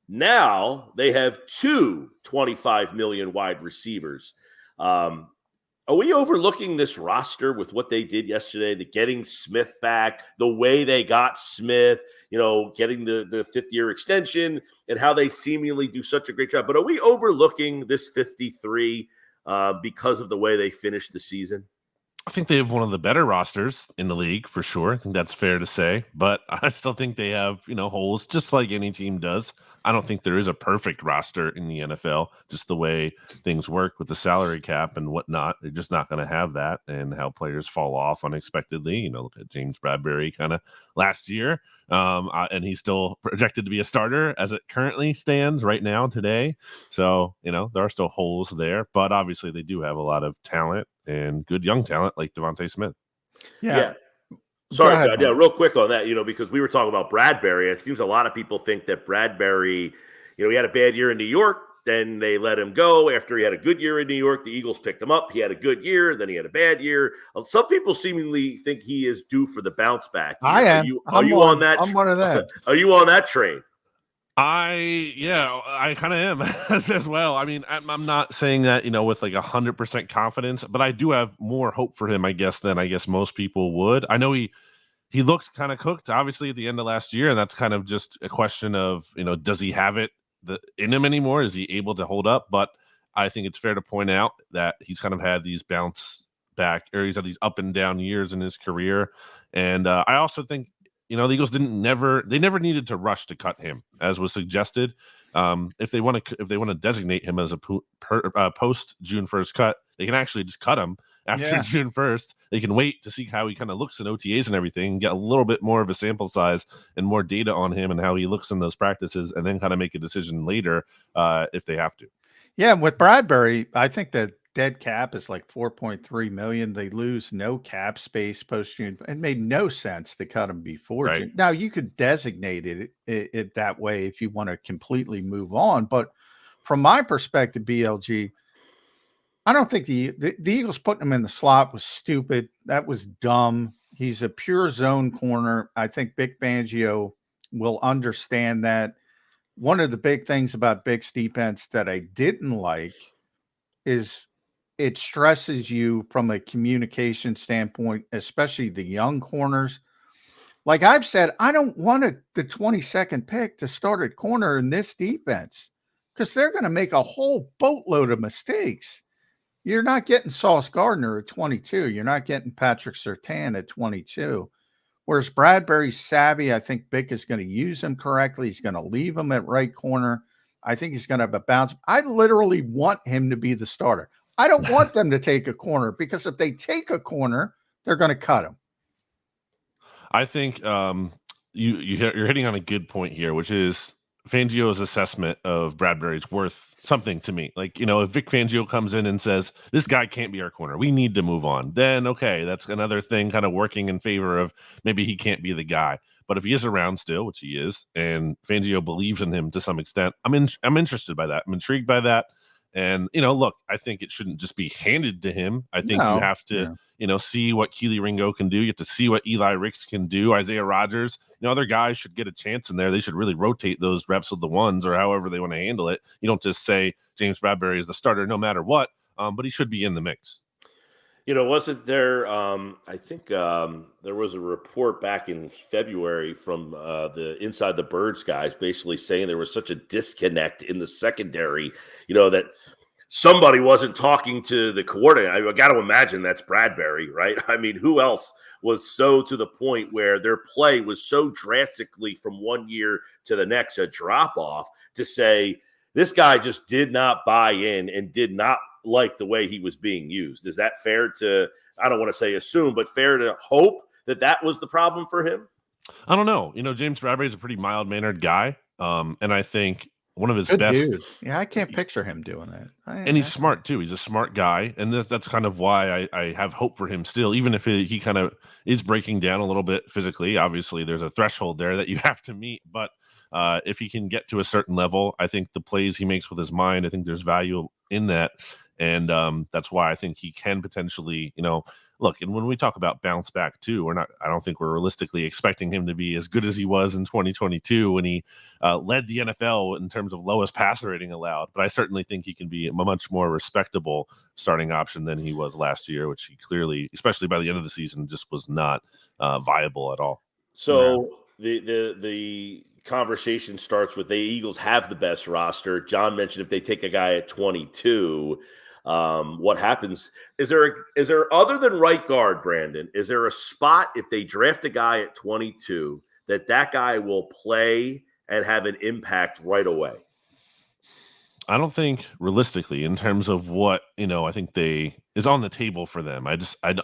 Now they have 2 $25 million wide receivers. Are we overlooking this roster with what they did yesterday, the getting Smith back, the way they got Smith, getting the 5th-year extension, and how they seemingly do such a great job? But are we overlooking this 53 because of the way they finished the season? I think they have one of the better rosters in the league for sure. I think that's fair to say, but I still think they have, holes just like any team does. I don't think there is a perfect roster in the NFL, just the way things work with the salary cap and whatnot. They're just not going to have that, and how players fall off unexpectedly. Look at James Bradberry kind of last year, and he's still projected to be a starter as it currently stands right now today. So, there are still holes there, but obviously they do have a lot of talent and good young talent like Devonta Smith. Yeah. Sorry, John. Yeah, real quick on that, because we were talking about Bradberry. It seems a lot of people think that Bradberry, he had a bad year in New York, then they let him go. After he had a good year in New York, the Eagles picked him up. He had a good year, then he had a bad year. Some people seemingly think he is due for the bounce back. I am. Are you on that? I'm one of them. Are you on that train? I kind of am as well. I mean, I'm not saying that, with like 100% confidence, but I do have more hope for him, I guess, than most people would. I know he looked kind of cooked, obviously, at the end of last year, and that's kind of just a question of, does he have it in him anymore? Is he able to hold up? But I think it's fair to point out that he's kind of had these bounce back, or he's had these up and down years in his career. And I also think, the Eagles never needed to rush to cut him, as was suggested. If they want to designate him as a post June 1st cut, they can actually just cut him after June 1st. They can wait to see how he kind of looks in OTAs and everything, get a little bit more of a sample size and more data on him and how he looks in those practices, and then kind of make a decision later if they have to. Yeah, with Bradberry, I think that dead cap is like $4.3 million. They lose no cap space post June. It made no sense to cut him before June. Now you could designate it that way if you want to completely move on. But from my perspective, BLG, I don't think the Eagles putting him in the slot was stupid. That was dumb. He's a pure zone corner. I think Vic Fangio will understand that. One of the big things about Vic's defense that I didn't like is it stresses you from a communication standpoint, especially the young corners. Like I've said, I don't want the 22nd pick to start at corner in this defense because they're going to make a whole boatload of mistakes. You're not getting Sauce Gardner at 22. You're not getting Patrick Surtain at 22. Whereas Bradberry's savvy, I think Vic is going to use him correctly. He's going to leave him at right corner. I think he's going to have a bounce. I literally want him to be the starter. I don't want them to take a corner because if they take a corner, they're going to cut him. I think you're hitting on a good point here, which is Fangio's assessment of Bradberry's worth something to me. Like, if Vic Fangio comes in and says, this guy can't be our corner, we need to move on, then okay, that's another thing kind of working in favor of maybe he can't be the guy. But if he is around still, which he is, and Fangio believes in him to some extent, I'm interested by that. I'm intrigued by that. And, look, I think it shouldn't just be handed to him. I think you have to, see what Keely Ringo can do. You have to see what Eli Ricks can do. Isaiah Rodgers, other guys should get a chance in there. They should really rotate those reps with the ones or however they want to handle it. You don't just say James Bradberry is the starter no matter what, but he should be in the mix. Wasn't there, I think there was a report back in February from the Inside the Birds guys basically saying there was such a disconnect in the secondary, that somebody wasn't talking to the coordinator. I got to imagine that's Bradberry, right? I mean, who else was so to the point where their play was so drastically from one year to the next, a drop off, to say this guy just did not buy in and did not like the way he was being used. Is that fair to, I don't want to say assume, but fair to hope that was the problem for him? I don't know. James Bradberry is a pretty mild-mannered guy. And I think one of his Good best. Dude. Yeah, I can't picture him doing that. And he's smart too. He's a smart guy. And that's kind of why I have hope for him still, even if he kind of is breaking down a little bit physically. Obviously, there's a threshold there that you have to meet. But if he can get to a certain level, I think the plays he makes with his mind, I think there's value in that. And that's why I think he can potentially, look, and when we talk about bounce back too, I don't think we're realistically expecting him to be as good as he was in 2022 when he led the NFL in terms of lowest passer rating allowed. But I certainly think he can be a much more respectable starting option than he was last year, which he clearly, especially by the end of the season, just was not viable at all. So the conversation starts with the Eagles have the best roster. John mentioned if they take a guy at 22, what happens. Is there other than right guard, Brandon, is there a spot if they draft a guy at 22 that guy will play and have an impact right away? I don't think realistically in terms of what, I think is on the table for them. I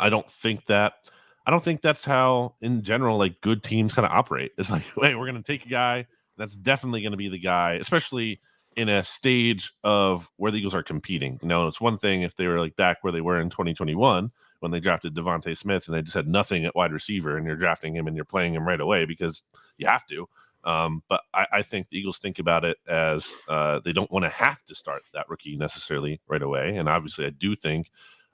don't think that's how in general, like good teams kind of operate. It's like, wait, we're going to take a guy that's definitely going to be the guy, especially in a stage of where the Eagles are competing. It's one thing if they were like back where they were in 2021 when they drafted Devonta Smith and they just had nothing at wide receiver and you're drafting him and you're playing him right away because you have to. But I think the Eagles think about it as they don't want to have to start that rookie necessarily right away. And obviously I do think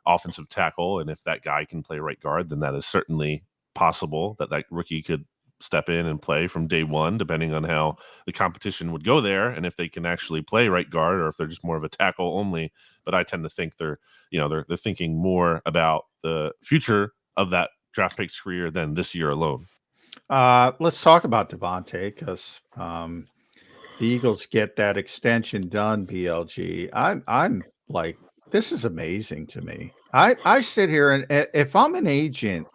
offensive tackle, and if that guy can play right guard, then that is certainly possible that rookie could step in and play from day one, depending on how the competition would go there. And if they can actually play right guard or if they're just more of a tackle only. But I tend to think they're thinking more about the future of that draft pick's career than this year alone. Let's talk about Devonta because the Eagles get that extension done. BLG, I'm like, this is amazing to me. I sit here and if I'm an agent,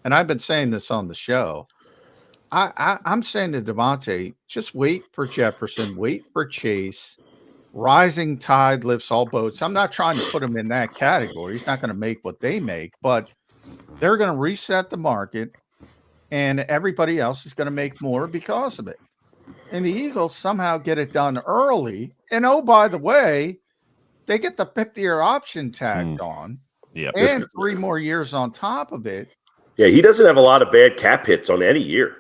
and I've been saying this on the show, I'm saying to Devonta, just wait for Jefferson, wait for Chase. Rising tide lifts all boats. I'm not trying to put him in that category. He's not going to make what they make, but they're going to reset the market. And everybody else is going to make more because of it. And the Eagles somehow get it done early. And oh, by the way, they get the 50-year option tagged on. Yeah, and 3 more years on top of it. Yeah, he doesn't have a lot of bad cap hits on any year.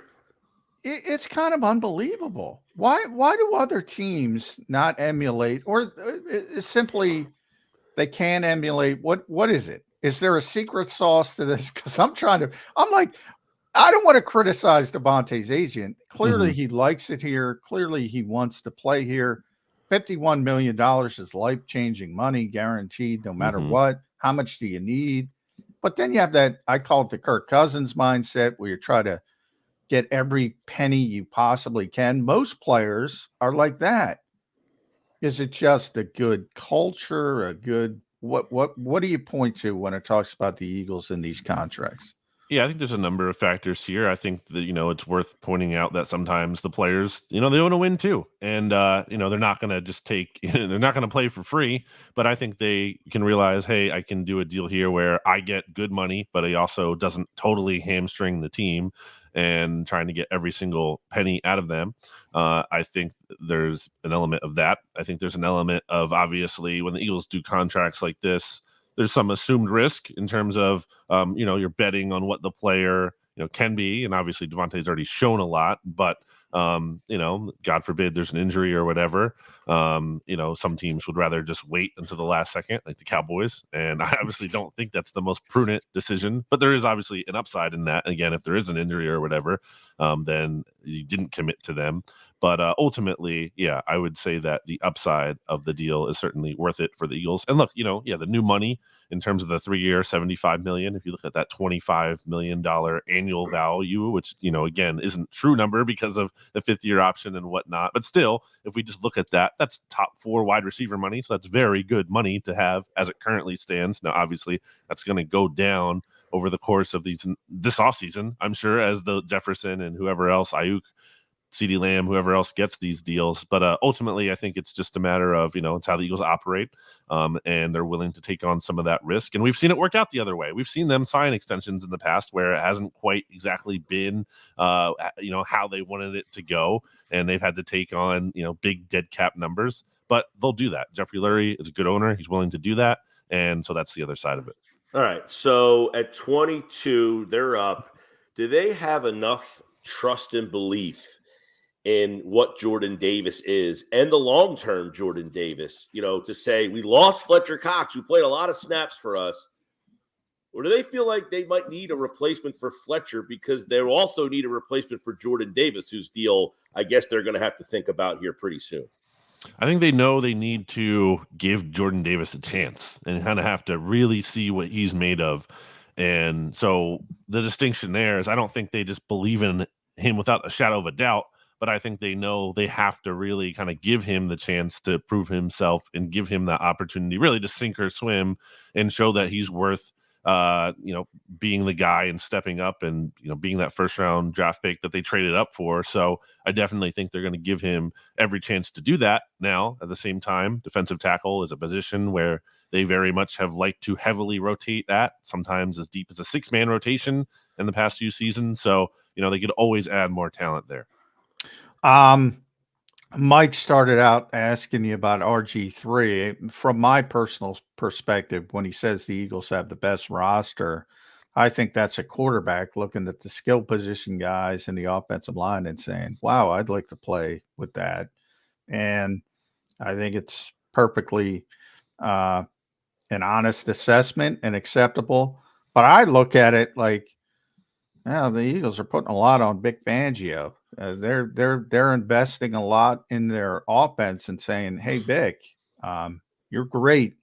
It's kind of unbelievable. Why do other teams not emulate, or simply they can't emulate? What is it? Is there a secret sauce to this? Because I'm like, I don't want to criticize Devonta's agent. Clearly, he likes it here. Clearly, he wants to play here. $51 million is life-changing money, guaranteed, no matter what. How much do you need? But then you have that, I call it the Kirk Cousins mindset, where you try to get every penny you possibly can. Most players are like that. Is it just a good culture, a good what do you point to when it talks about the Eagles in these contracts? Yeah, I think there's a number of factors here. I think that, it's worth pointing out that sometimes the players, they want to win too. And, they're not going to just they're not going to play for free. But I think they can realize, hey, I can do a deal here where I get good money, but he also doesn't totally hamstring the team and trying to get every single penny out of them. I think there's an element of that. I think there's an element of, obviously, when the Eagles do contracts like this, there's some assumed risk in terms of, you're betting on what the player, can be. And obviously Devonta's already shown a lot, but, God forbid there's an injury or whatever. Some teams would rather just wait until the last second, like the Cowboys. And I obviously don't think that's the most prudent decision, but there is obviously an upside in that. Again, if there is an injury or whatever, then you didn't commit to them. But ultimately, yeah, I would say that the upside of the deal is certainly worth it for the Eagles. And look, the new money in terms of the 3-year, $75 million, if you look at that $25 million annual value, which, again, isn't true number because of the 5th-year option and whatnot. But still, if we just look at that, that's top 4 wide receiver money. So that's very good money to have as it currently stands. Now, obviously, that's going to go down over the course of this offseason, I'm sure, as the Jefferson and whoever else, Ayuk, CeeDee Lamb, whoever else gets these deals. But ultimately, I think it's just a matter of, it's how the Eagles operate, and they're willing to take on some of that risk. And we've seen it work out the other way. We've seen them sign extensions in the past where it hasn't quite exactly been, how they wanted it to go. And they've had to take on, big dead cap numbers. But they'll do that. Jeffrey Lurie is a good owner. He's willing to do that. And so that's the other side of it. All right. So at 22, they're up. Do they have enough trust and belief in what Jordan Davis is and the long-term Jordan Davis, to say we lost Fletcher Cox, who played a lot of snaps for us? Or do they feel like they might need a replacement for Fletcher because they also need a replacement for Jordan Davis, whose deal I guess they're going to have to think about here pretty soon? I think they know they need to give Jordan Davis a chance and kind of have to really see what he's made of. And so the distinction there is I don't think they just believe in him without a shadow of a doubt, but I think they know they have to really kind of give him the chance to prove himself and give him that opportunity really to sink or swim and show that he's worth being the guy and stepping up and, being that first round draft pick that they traded up for. So I definitely think they're going to give him every chance to do that. Now, at the same time, defensive tackle is a position where they very much have liked to heavily rotate at, sometimes as deep as a 6-man rotation in the past few seasons. So, they could always add more talent there. Mike started out asking you about RG3. From my personal perspective, when he says the Eagles have the best roster, I think that's a quarterback looking at the skill position guys and the offensive line and saying, wow, I'd like to play with that. And I think it's perfectly an honest assessment and acceptable. But I look at it like, the Eagles are putting a lot on Vic Fangio. They're investing a lot in their offense and saying, hey, Vic, you're great.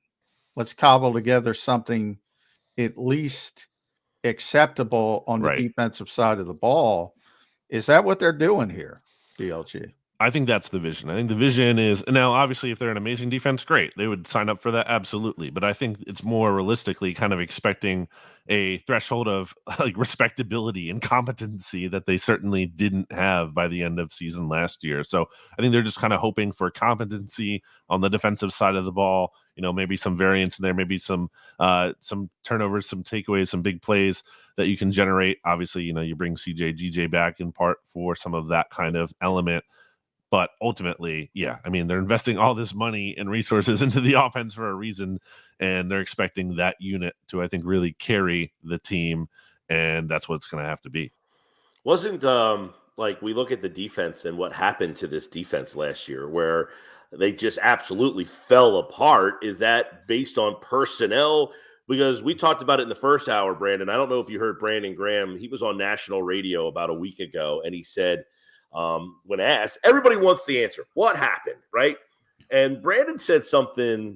Let's cobble together something at least acceptable on the defensive side of the ball. Is that what they're doing here, DLG? I think that's the vision. I think the vision is, now obviously if they're an amazing defense, great. They would sign up for that, absolutely. But I think it's more realistically kind of expecting a threshold of like respectability and competency that they certainly didn't have by the end of season last year. So I think they're just kind of hoping for competency on the defensive side of the ball. Maybe some variance in there, maybe some turnovers, some takeaways, some big plays that you can generate. Obviously, you bring CJ, GJ back in part for some of that kind of element. But ultimately, they're investing all this money and resources into the offense for a reason, and they're expecting that unit to, I think, really carry the team, and that's what it's going to have to be. Wasn't we look at the defense and what happened to this defense last year, where they just absolutely fell apart. Is that based on personnel? Because we talked about it in the first hour, Brandon. I don't know if you heard Brandon Graham. He was on national radio about a week ago, and he said, when asked, everybody wants the answer. What happened, right? And Brandon said something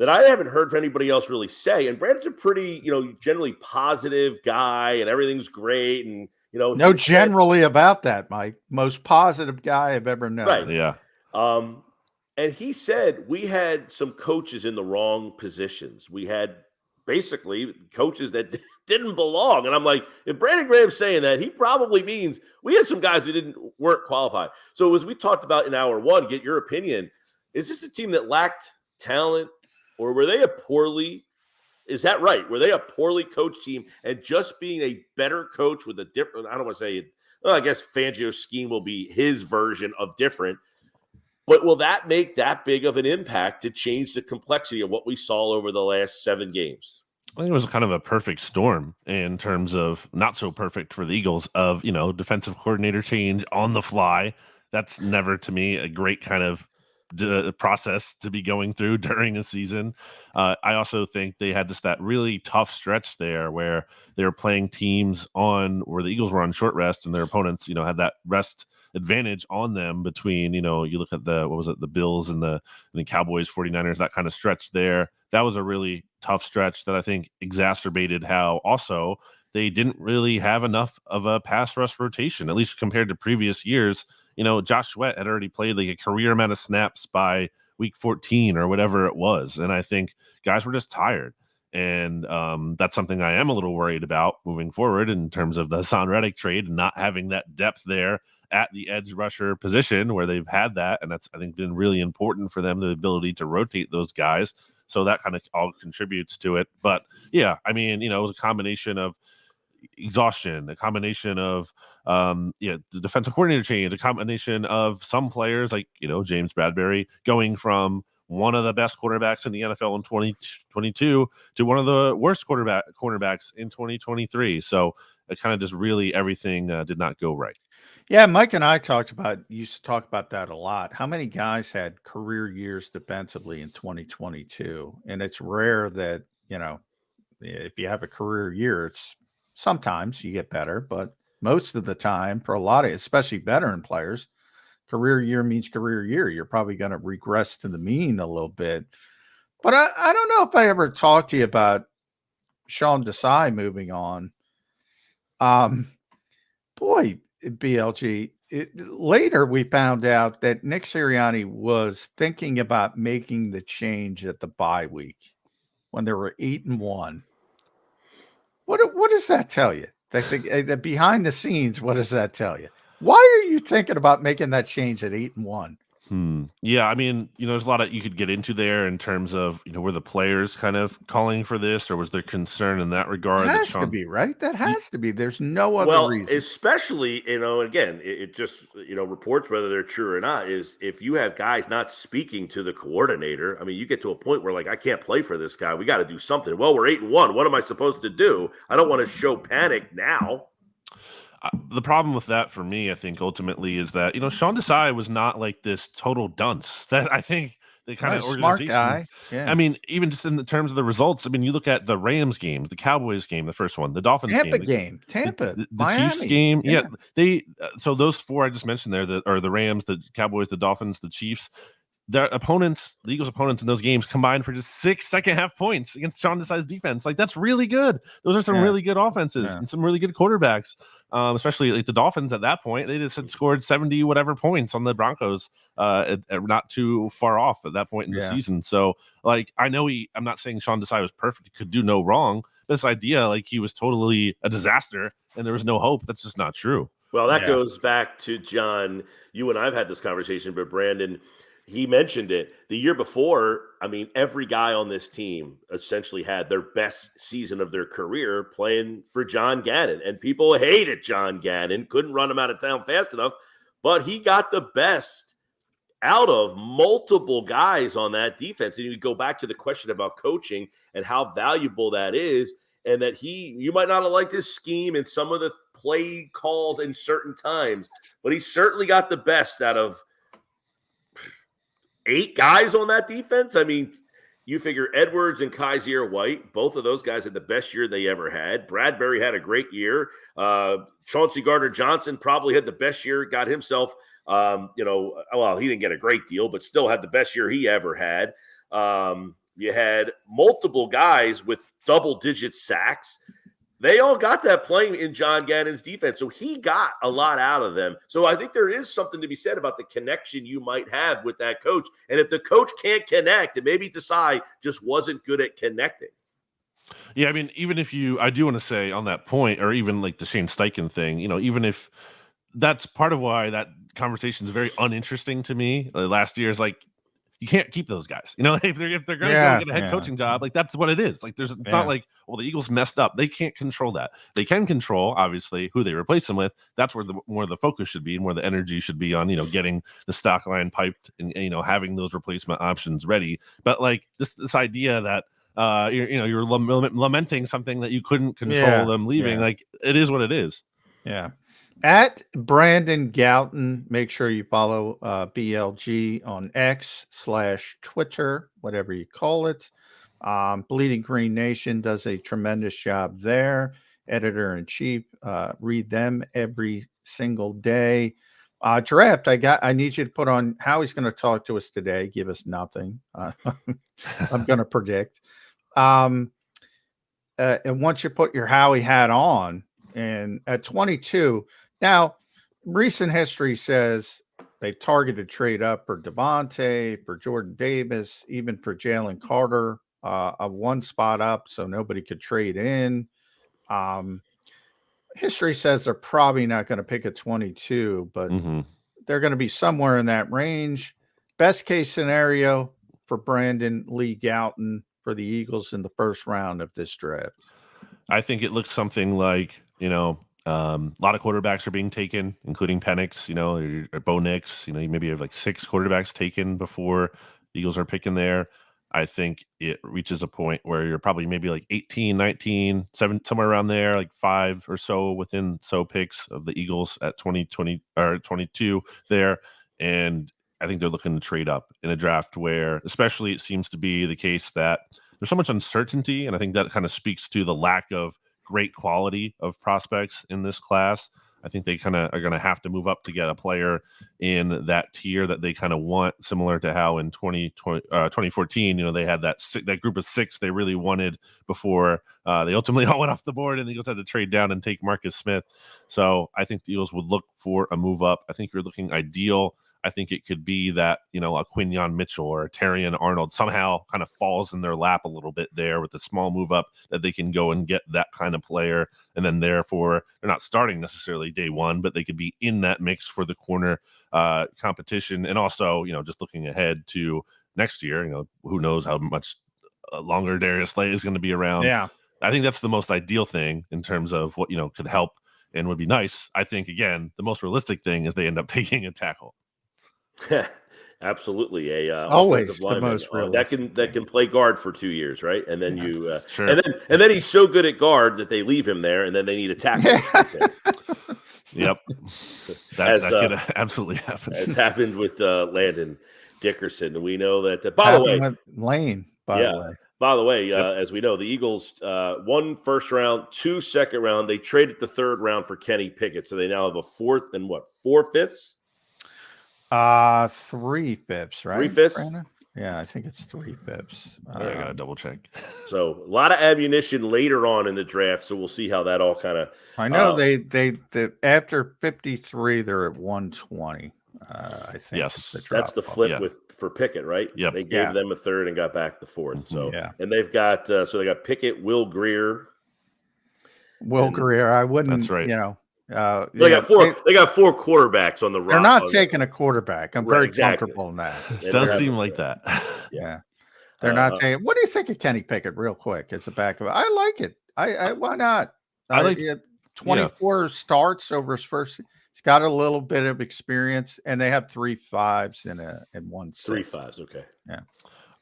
that I haven't heard anybody else really say. And Brandon's a pretty, generally positive guy, and everything's great. And no, generally about that, Mike. Most positive guy I've ever known. Right. Yeah. And he said we had some coaches in the wrong positions. We had basically coaches that didn't belong. And I'm like, if Brandon Graham's saying that, he probably means we had some guys who weren't qualified. So as we talked about in hour one, get your opinion. Is this a team that lacked talent, or were they is that right? Were they a poorly coached team and just being a better coach with a different, I don't want to say, I guess Fangio's scheme will be his version of different, but will that make that big of an impact to change the complexity of what we saw over the last 7 games? I think it was kind of a perfect storm in terms of not so perfect for the Eagles of, defensive coordinator change on the fly. That's never, to me, a great kind of process to be going through during a season. I also think they had that really tough stretch there where they were playing teams where the Eagles were on short rest and their opponents, had that rest advantage on them between, you look at the Bills and the Cowboys, 49ers, that kind of stretch there. That was a really tough stretch that I think exacerbated how also they didn't really have enough of a pass rush rotation, at least compared to previous years. Josh Sweat had already played like a career amount of snaps by week 14 or whatever it was. And I think guys were just tired. And that's something I am a little worried about moving forward in terms of the Hassan Reddick trade and not having that depth there at the edge rusher position where they've had that. And that's, I think, been really important for them, the ability to rotate those guys. So that kind of all contributes to it. But yeah, it was a combination of exhaustion, a combination of the defensive coordinator change, a combination of some players like James Bradbury going from one of the best quarterbacks in the NFL in 2022 to one of the worst cornerbacks in 2023. So it kind of just really everything did not go right. Yeah, Mike and I used to talk about that a lot. How many guys had career years defensively in 2022? And it's rare that, if you have a career year, it's sometimes you get better, but most of the time for a lot of, especially veteran players, career year means career year. You're probably going to regress to the mean a little bit. But I don't know if I ever talked to you about Shaun Desai moving on. Boy, BLG. Later, we found out that Nick Sirianni was thinking about making the change at the bye week when they were 8-1. What does that tell you? That behind the scenes, what does that tell you? Why are you thinking about making that change at 8-1? Yeah, I mean, there's a lot of you could get into there in terms of, were the players kind of calling for this, or was there concern in that regard? It has to be, right? That has to be. There's no other Well, reason. especially, again, it just, reports, whether they're true or not, is if you have guys not speaking to the coordinator, I mean, you get to a point where, like, I can't play for this guy. We got to do something. Well, we're 8-1. What am I supposed to do? I don't want to show panic now. The problem with that for me, I think, ultimately is that, Shaun Desai was not like this total dunce that I think the kind of smart guy. Yeah. I mean, even just in the terms of the results, I mean, you look at the Rams game, the Cowboys game, the first one, the Dolphins game, the Miami. Chiefs game. Yeah. They, so those four I just mentioned there, the Rams, the Cowboys, the Dolphins, the Chiefs, their opponents, the Eagles' opponents in those games combined for just 6 second-half points against Shaun Desai's defense. Like, that's really good. Those are some really good offenses and some really good quarterbacks. Especially like the Dolphins at that point, they just had scored 70 whatever points on the Broncos, not too far off at that point in the season. So, like, I know I'm not saying Shaun Desai was perfect; he could do no wrong. This idea, like, he was totally a disaster and there was no hope, that's just not true. Well, that goes back to John. You and I've had this conversation, but Brandon, he mentioned it the year before. I mean, every guy on this team essentially had their best season of their career playing for John Gannon, and people hated John Gannon, couldn't run him out of town fast enough, but he got the best out of multiple guys on that defense. And you go back to the question about coaching and how valuable that is, and that you might not have liked his scheme and some of the play calls in certain times, but he certainly got the best out of 8 guys on that defense. I mean, you figure Edwards and Kaiser White, both of those guys had the best year they ever had. Bradbury had a great year. Chauncey Gardner-Johnson probably had the best year, got himself, well, he didn't get a great deal, but still had the best year he ever had. You had multiple guys with double-digit sacks. They all got that playing in John Gannon's defense. So he got a lot out of them. So I think there is something to be said about the connection you might have with that coach. And if the coach can't connect, and maybe Desai just wasn't good at connecting. Yeah, I mean, even if I do want to say on that point, or even like the Shane Steichen thing, even if that's part of why that conversation is very uninteresting to me. Last year is like, you can't keep those guys. If they're going to go get a head coaching job, like, that's what it is. Like, it's not like, well, the Eagles messed up. They can't control that. They can control, obviously, who they replace them with. That's where more the focus should be, more the energy should be on, getting the stock line piped and, having those replacement options ready. But like this idea that you're lamenting something that you couldn't control them leaving, like, it is what it is. Yeah. At Brandon Gouton, make sure you follow BLG on X/Twitter, whatever you call it. Bleeding Green Nation does a tremendous job there. Editor-in-chief, read them every single day. Draft, I need you to put on how he's going to talk to us today. Give us nothing. I'm going to predict. And once you put your Howie hat on, and at 22, now recent history says they targeted trade up for Devontae, for Jordan Davis, even for Jalen Carter, a one spot up so nobody could trade in. History says they're probably not going to pick a 22, but they're going to be somewhere in that range. Best case scenario for Brandon Lee Garton for the Eagles in the first round of this draft. I think it looks something like, a lot of quarterbacks are being taken, including Penix, or Bo Nix. You maybe have like 6 quarterbacks taken before the Eagles are picking there. I think it reaches a point where you're probably maybe like 18, 19, 7, somewhere around there, like 5 or so within picks of the Eagles at 2020 or 22 there. And I think they're looking to trade up in a draft where, especially, it seems to be the case that there's so much uncertainty. And I think that kind of speaks to the lack of great quality of prospects in this class. I think they kind of are going to have to move up to get a player in that tier that they kind of want, similar to how in 2014, they had that group of 6 they really wanted before they ultimately all went off the board, and the Eagles had to trade down and take Marcus Smith. So I think the Eagles would look for a move up. I think you're looking ideal. I think it could be that, a Quinyon Mitchell or a Terrion Arnold somehow kind of falls in their lap a little bit there with a small move up, that they can go and get that kind of player. And then therefore they're not starting necessarily day one, but they could be in that mix for the corner competition. And also, just looking ahead to next year, who knows how much longer Darius Slay is going to be around. Yeah. I think that's the most ideal thing in terms of what, could help and would be nice. I think, again, the most realistic thing is they end up taking a tackle. Absolutely, always the most that can play guard for 2 years, right? And then you sure. and then he's so good at guard that they leave him there, and then they need a tackle. Yep, that could absolutely happen. It's happened with Landon Dickerson, and we know that. By the way, Lane. By the way, as we know, the Eagles 1 first round, 2 second round. They traded the 3rd round for Kenny Pickett, so they now have a 4th and 4 fifths. 3 fifths, right? 3 fifths? Brandon? Yeah, I think it's 3 fifths. I gotta double check. So a lot of ammunition later on in the draft. So we'll see how that all kind of. I know they after 53, they're at 120. I think. Yes, that's the flip for Pickett, right? Yep. They gave them a 3rd and got back the 4th. So and they've got they got Pickett, Will Grier. Grier, I wouldn't. That's right. They got 4. They got 4 quarterbacks on the roster. They're not taking a quarterback. I'm very comfortable in that. It does seem like that. Yeah, they're not taking. What do you think of Kenny Pickett, real quick? As a backup, I like it. I why not? I like 24 starts over his first. He's got a little bit of experience, and they have 3 5s and 1 6. 3 5s, okay. Yeah.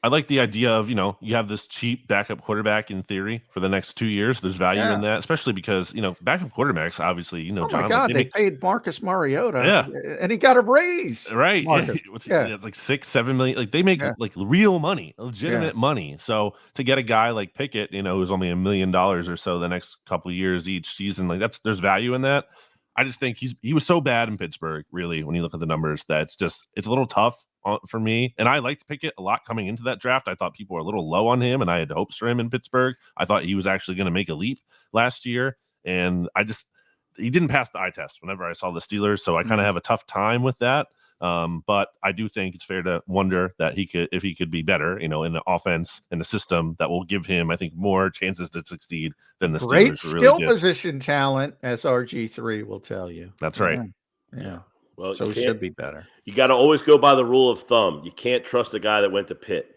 I like the idea of, you have this cheap backup quarterback in theory for the next 2 years. There's value in that, especially because, backup quarterbacks, obviously, oh my God, they paid Marcus Mariota and he got a raise. Right. It's like 6-7 million. Like they make like real money, legitimate money. So to get a guy like Pickett, who's only $1 million or so the next couple of years each season, like there's value in that. I just think he was so bad in Pittsburgh, really, when you look at the numbers, that it's a little tough for me. And I liked Pickett a lot coming into that draft. I thought people were a little low on him, and I had hopes for him in Pittsburgh. I thought he was actually going to make a leap last year, and he didn't pass the eye test whenever I saw the Steelers, so I kind of have a tough time with that. But I do think it's fair to wonder that if he could be better, in the offense and the system that will give him, I think, more chances to succeed than the great Steelers. Great skill position talent, as RG3 will tell you. That's right. Yeah. Well, so it should be better. You got to always go by the rule of thumb. You can't trust a guy that went to Pitt.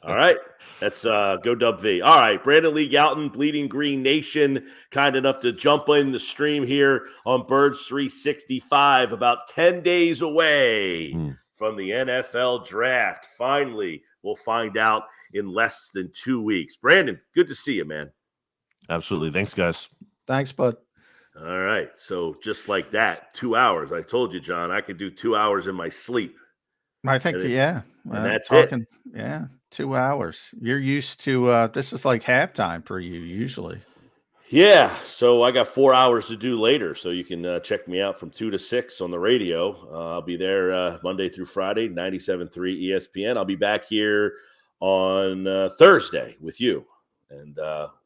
All right. That's go Dub V. All right. Brandon Lee Garton, Bleeding Green Nation, kind enough to jump in the stream here on Birds 365, about 10 days away from the NFL draft. Finally, we'll find out in less than 2 weeks. Brandon, good to see you, man. Absolutely. Thanks, guys. Thanks, bud. All right. So just like that, 2 hours. I told you, John, I could do 2 hours in my sleep. I think, and that's it. Yeah, 2 hours. You're used to this is like halftime for you usually. Yeah. So I got 4 hours to do later. So you can check me out from 2 to 6 on the radio. I'll be there Monday through Friday, 97.3 ESPN. I'll be back here on Thursday with you. And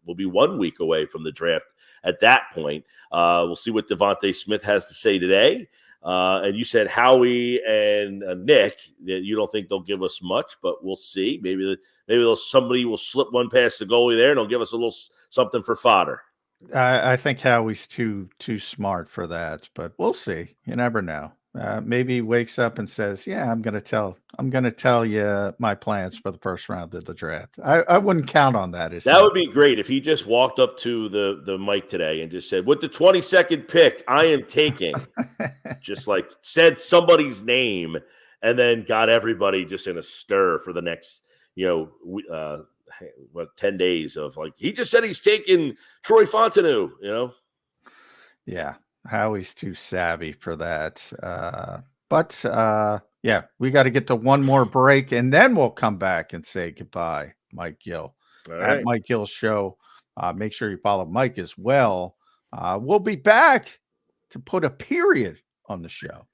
we'll be 1 week away from the draft. At that point, we'll see what Devonta Smith has to say today. And you said Howie and Nick, you don't think they'll give us much, but we'll see. Maybe somebody will slip one past the goalie there, and they'll give us a little something for fodder. I think Howie's too smart for that, but we'll see. You never know. Maybe he wakes up and says, "Yeah, I'm going to tell you my plans for the first round of the draft." I wouldn't count on that. That would be great if he just walked up to the mic today and just said, "With the 22nd pick, I am taking," just like said somebody's name, and then got everybody just in a stir for the next 10 days of like, he just said he's taking Troy Fontenot, Yeah. Howie's too savvy for that. But we got to get to one more break, and then we'll come back and say goodbye, Mike Gill. At Mike Gill's show. Make sure you follow Mike as well. We'll be back to put a period on the show.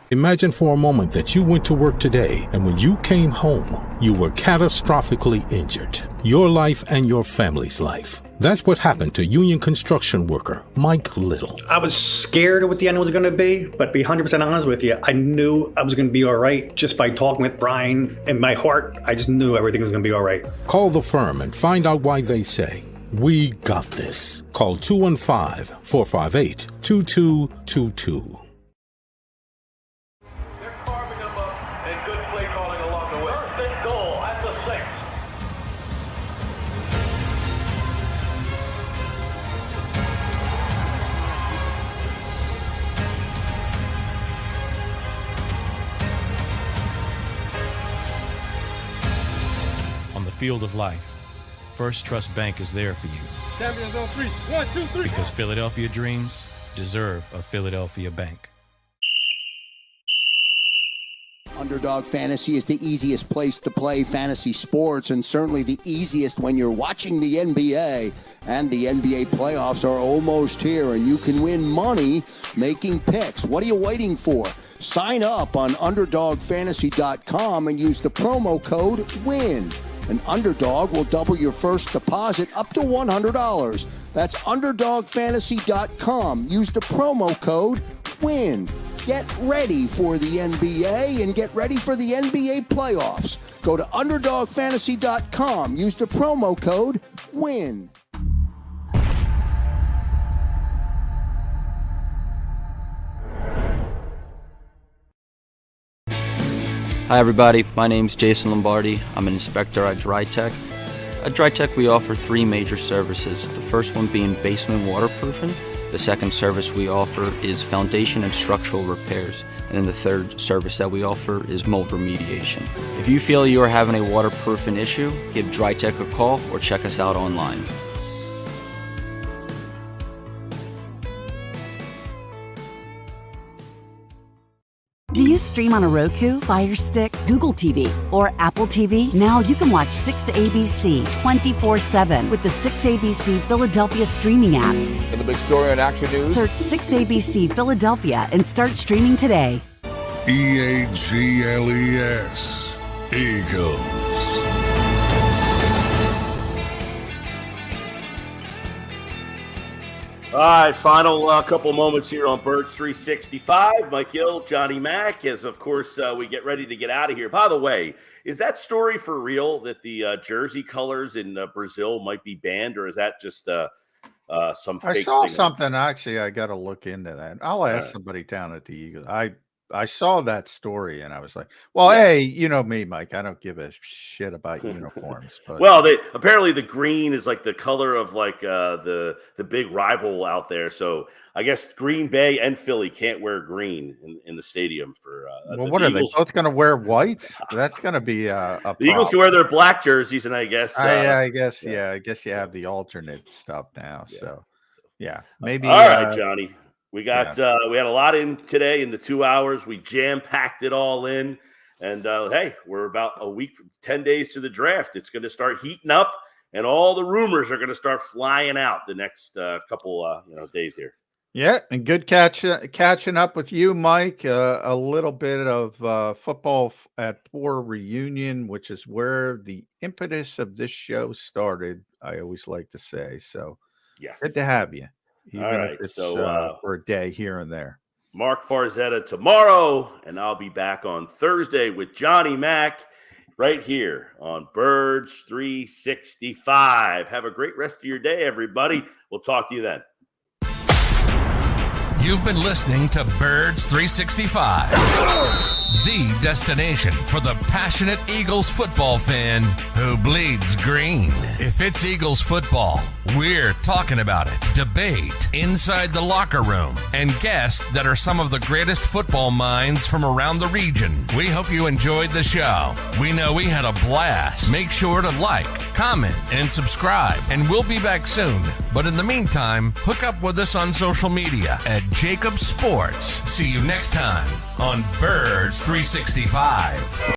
Imagine for a moment that you went to work today and when you came home, you were catastrophically injured. Your life and your family's life. That's what happened to union construction worker Mike Little. I was scared of what the end was going to be, but to be 100% honest with you, I knew I was going to be all right just by talking with Brian. In my heart, I just knew everything was going to be all right. Call the firm and find out why they say, "We got this." Call 215-458-2222. Field of life, First Trust Bank is there for you. Champions on 3. 1, 2, 3. Because Philadelphia dreams deserve a Philadelphia bank. Underdog Fantasy is the easiest place to play fantasy sports, and certainly the easiest when you're watching the NBA. And the NBA playoffs are almost here, and you can win money making picks. What are you waiting for? Sign up on UnderdogFantasy.com and use the promo code WIN. An Underdog will double your first deposit up to $100. That's UnderdogFantasy.com. Use the promo code WIN. Get ready for the NBA and get ready for the NBA playoffs. Go to UnderdogFantasy.com. Use the promo code WIN. Hi everybody, my name's Jason Lombardi. I'm an inspector at DryTech. At DryTech we offer three major services, the first one being basement waterproofing. The second service we offer is foundation and structural repairs. And then the third service that we offer is mold remediation. If you feel you are having a waterproofing issue, give DryTech a call or check us out online. Do you stream on a Roku, Fire Stick, Google TV, or Apple TV? Now you can watch 6ABC 24/7 with the 6ABC Philadelphia streaming app. And the big story on Action News. Search 6ABC Philadelphia and start streaming today. EAGLES. Eagles. All right, final couple moments here on Birds 365. Mike Gill, Johnny Mack, as of course we get ready to get out of here. By the way, is that story for real that the jersey colors in Brazil might be banned, or is that just some fake I saw thing? something. Actually, I got to look into that. I'll ask somebody down at the Eagles. I saw that story and I was like, well, hey, you know me, Mike. I don't give a shit about uniforms. But Well, apparently the green is like the color of like the big rival out there. So I guess Green Bay and Philly can't wear green in the stadium for. well, what Eagles. Are they both going to wear white? That's going to be a the Eagles can wear their black jerseys, and I guess I guess you have the alternate stuff now. Yeah. So yeah, maybe. All right, Johnny. We got we had a lot in today in the 2 hours. We jam-packed it all in. And hey, we're about a week, 10 days to the draft. It's going to start heating up, and all the rumors are going to start flying out the next couple days here. Yeah, and good catching up with you, Mike. A little bit of football at Poor Reunion, which is where the impetus of this show started, I always like to say. So yes, good to have you. Even all right, if it's, so for a day here and there. Mark Farzetta tomorrow, and I'll be back on Thursday with Johnny Mack right here on Birds 365. Have a great rest of your day, everybody. We'll talk to you then. You've been listening to Birds 365. the destination for the passionate Eagles football fan who bleeds green. If it's Eagles football, we're talking about it. Debate inside the locker room and guests that are some of the greatest football minds from around the region. We hope you enjoyed the show. We know we had a blast. Make sure to like, comment, and subscribe, and we'll be back soon. But in the meantime, hook up with us on social media at JAKIB Sports. See you next time on Birds 365.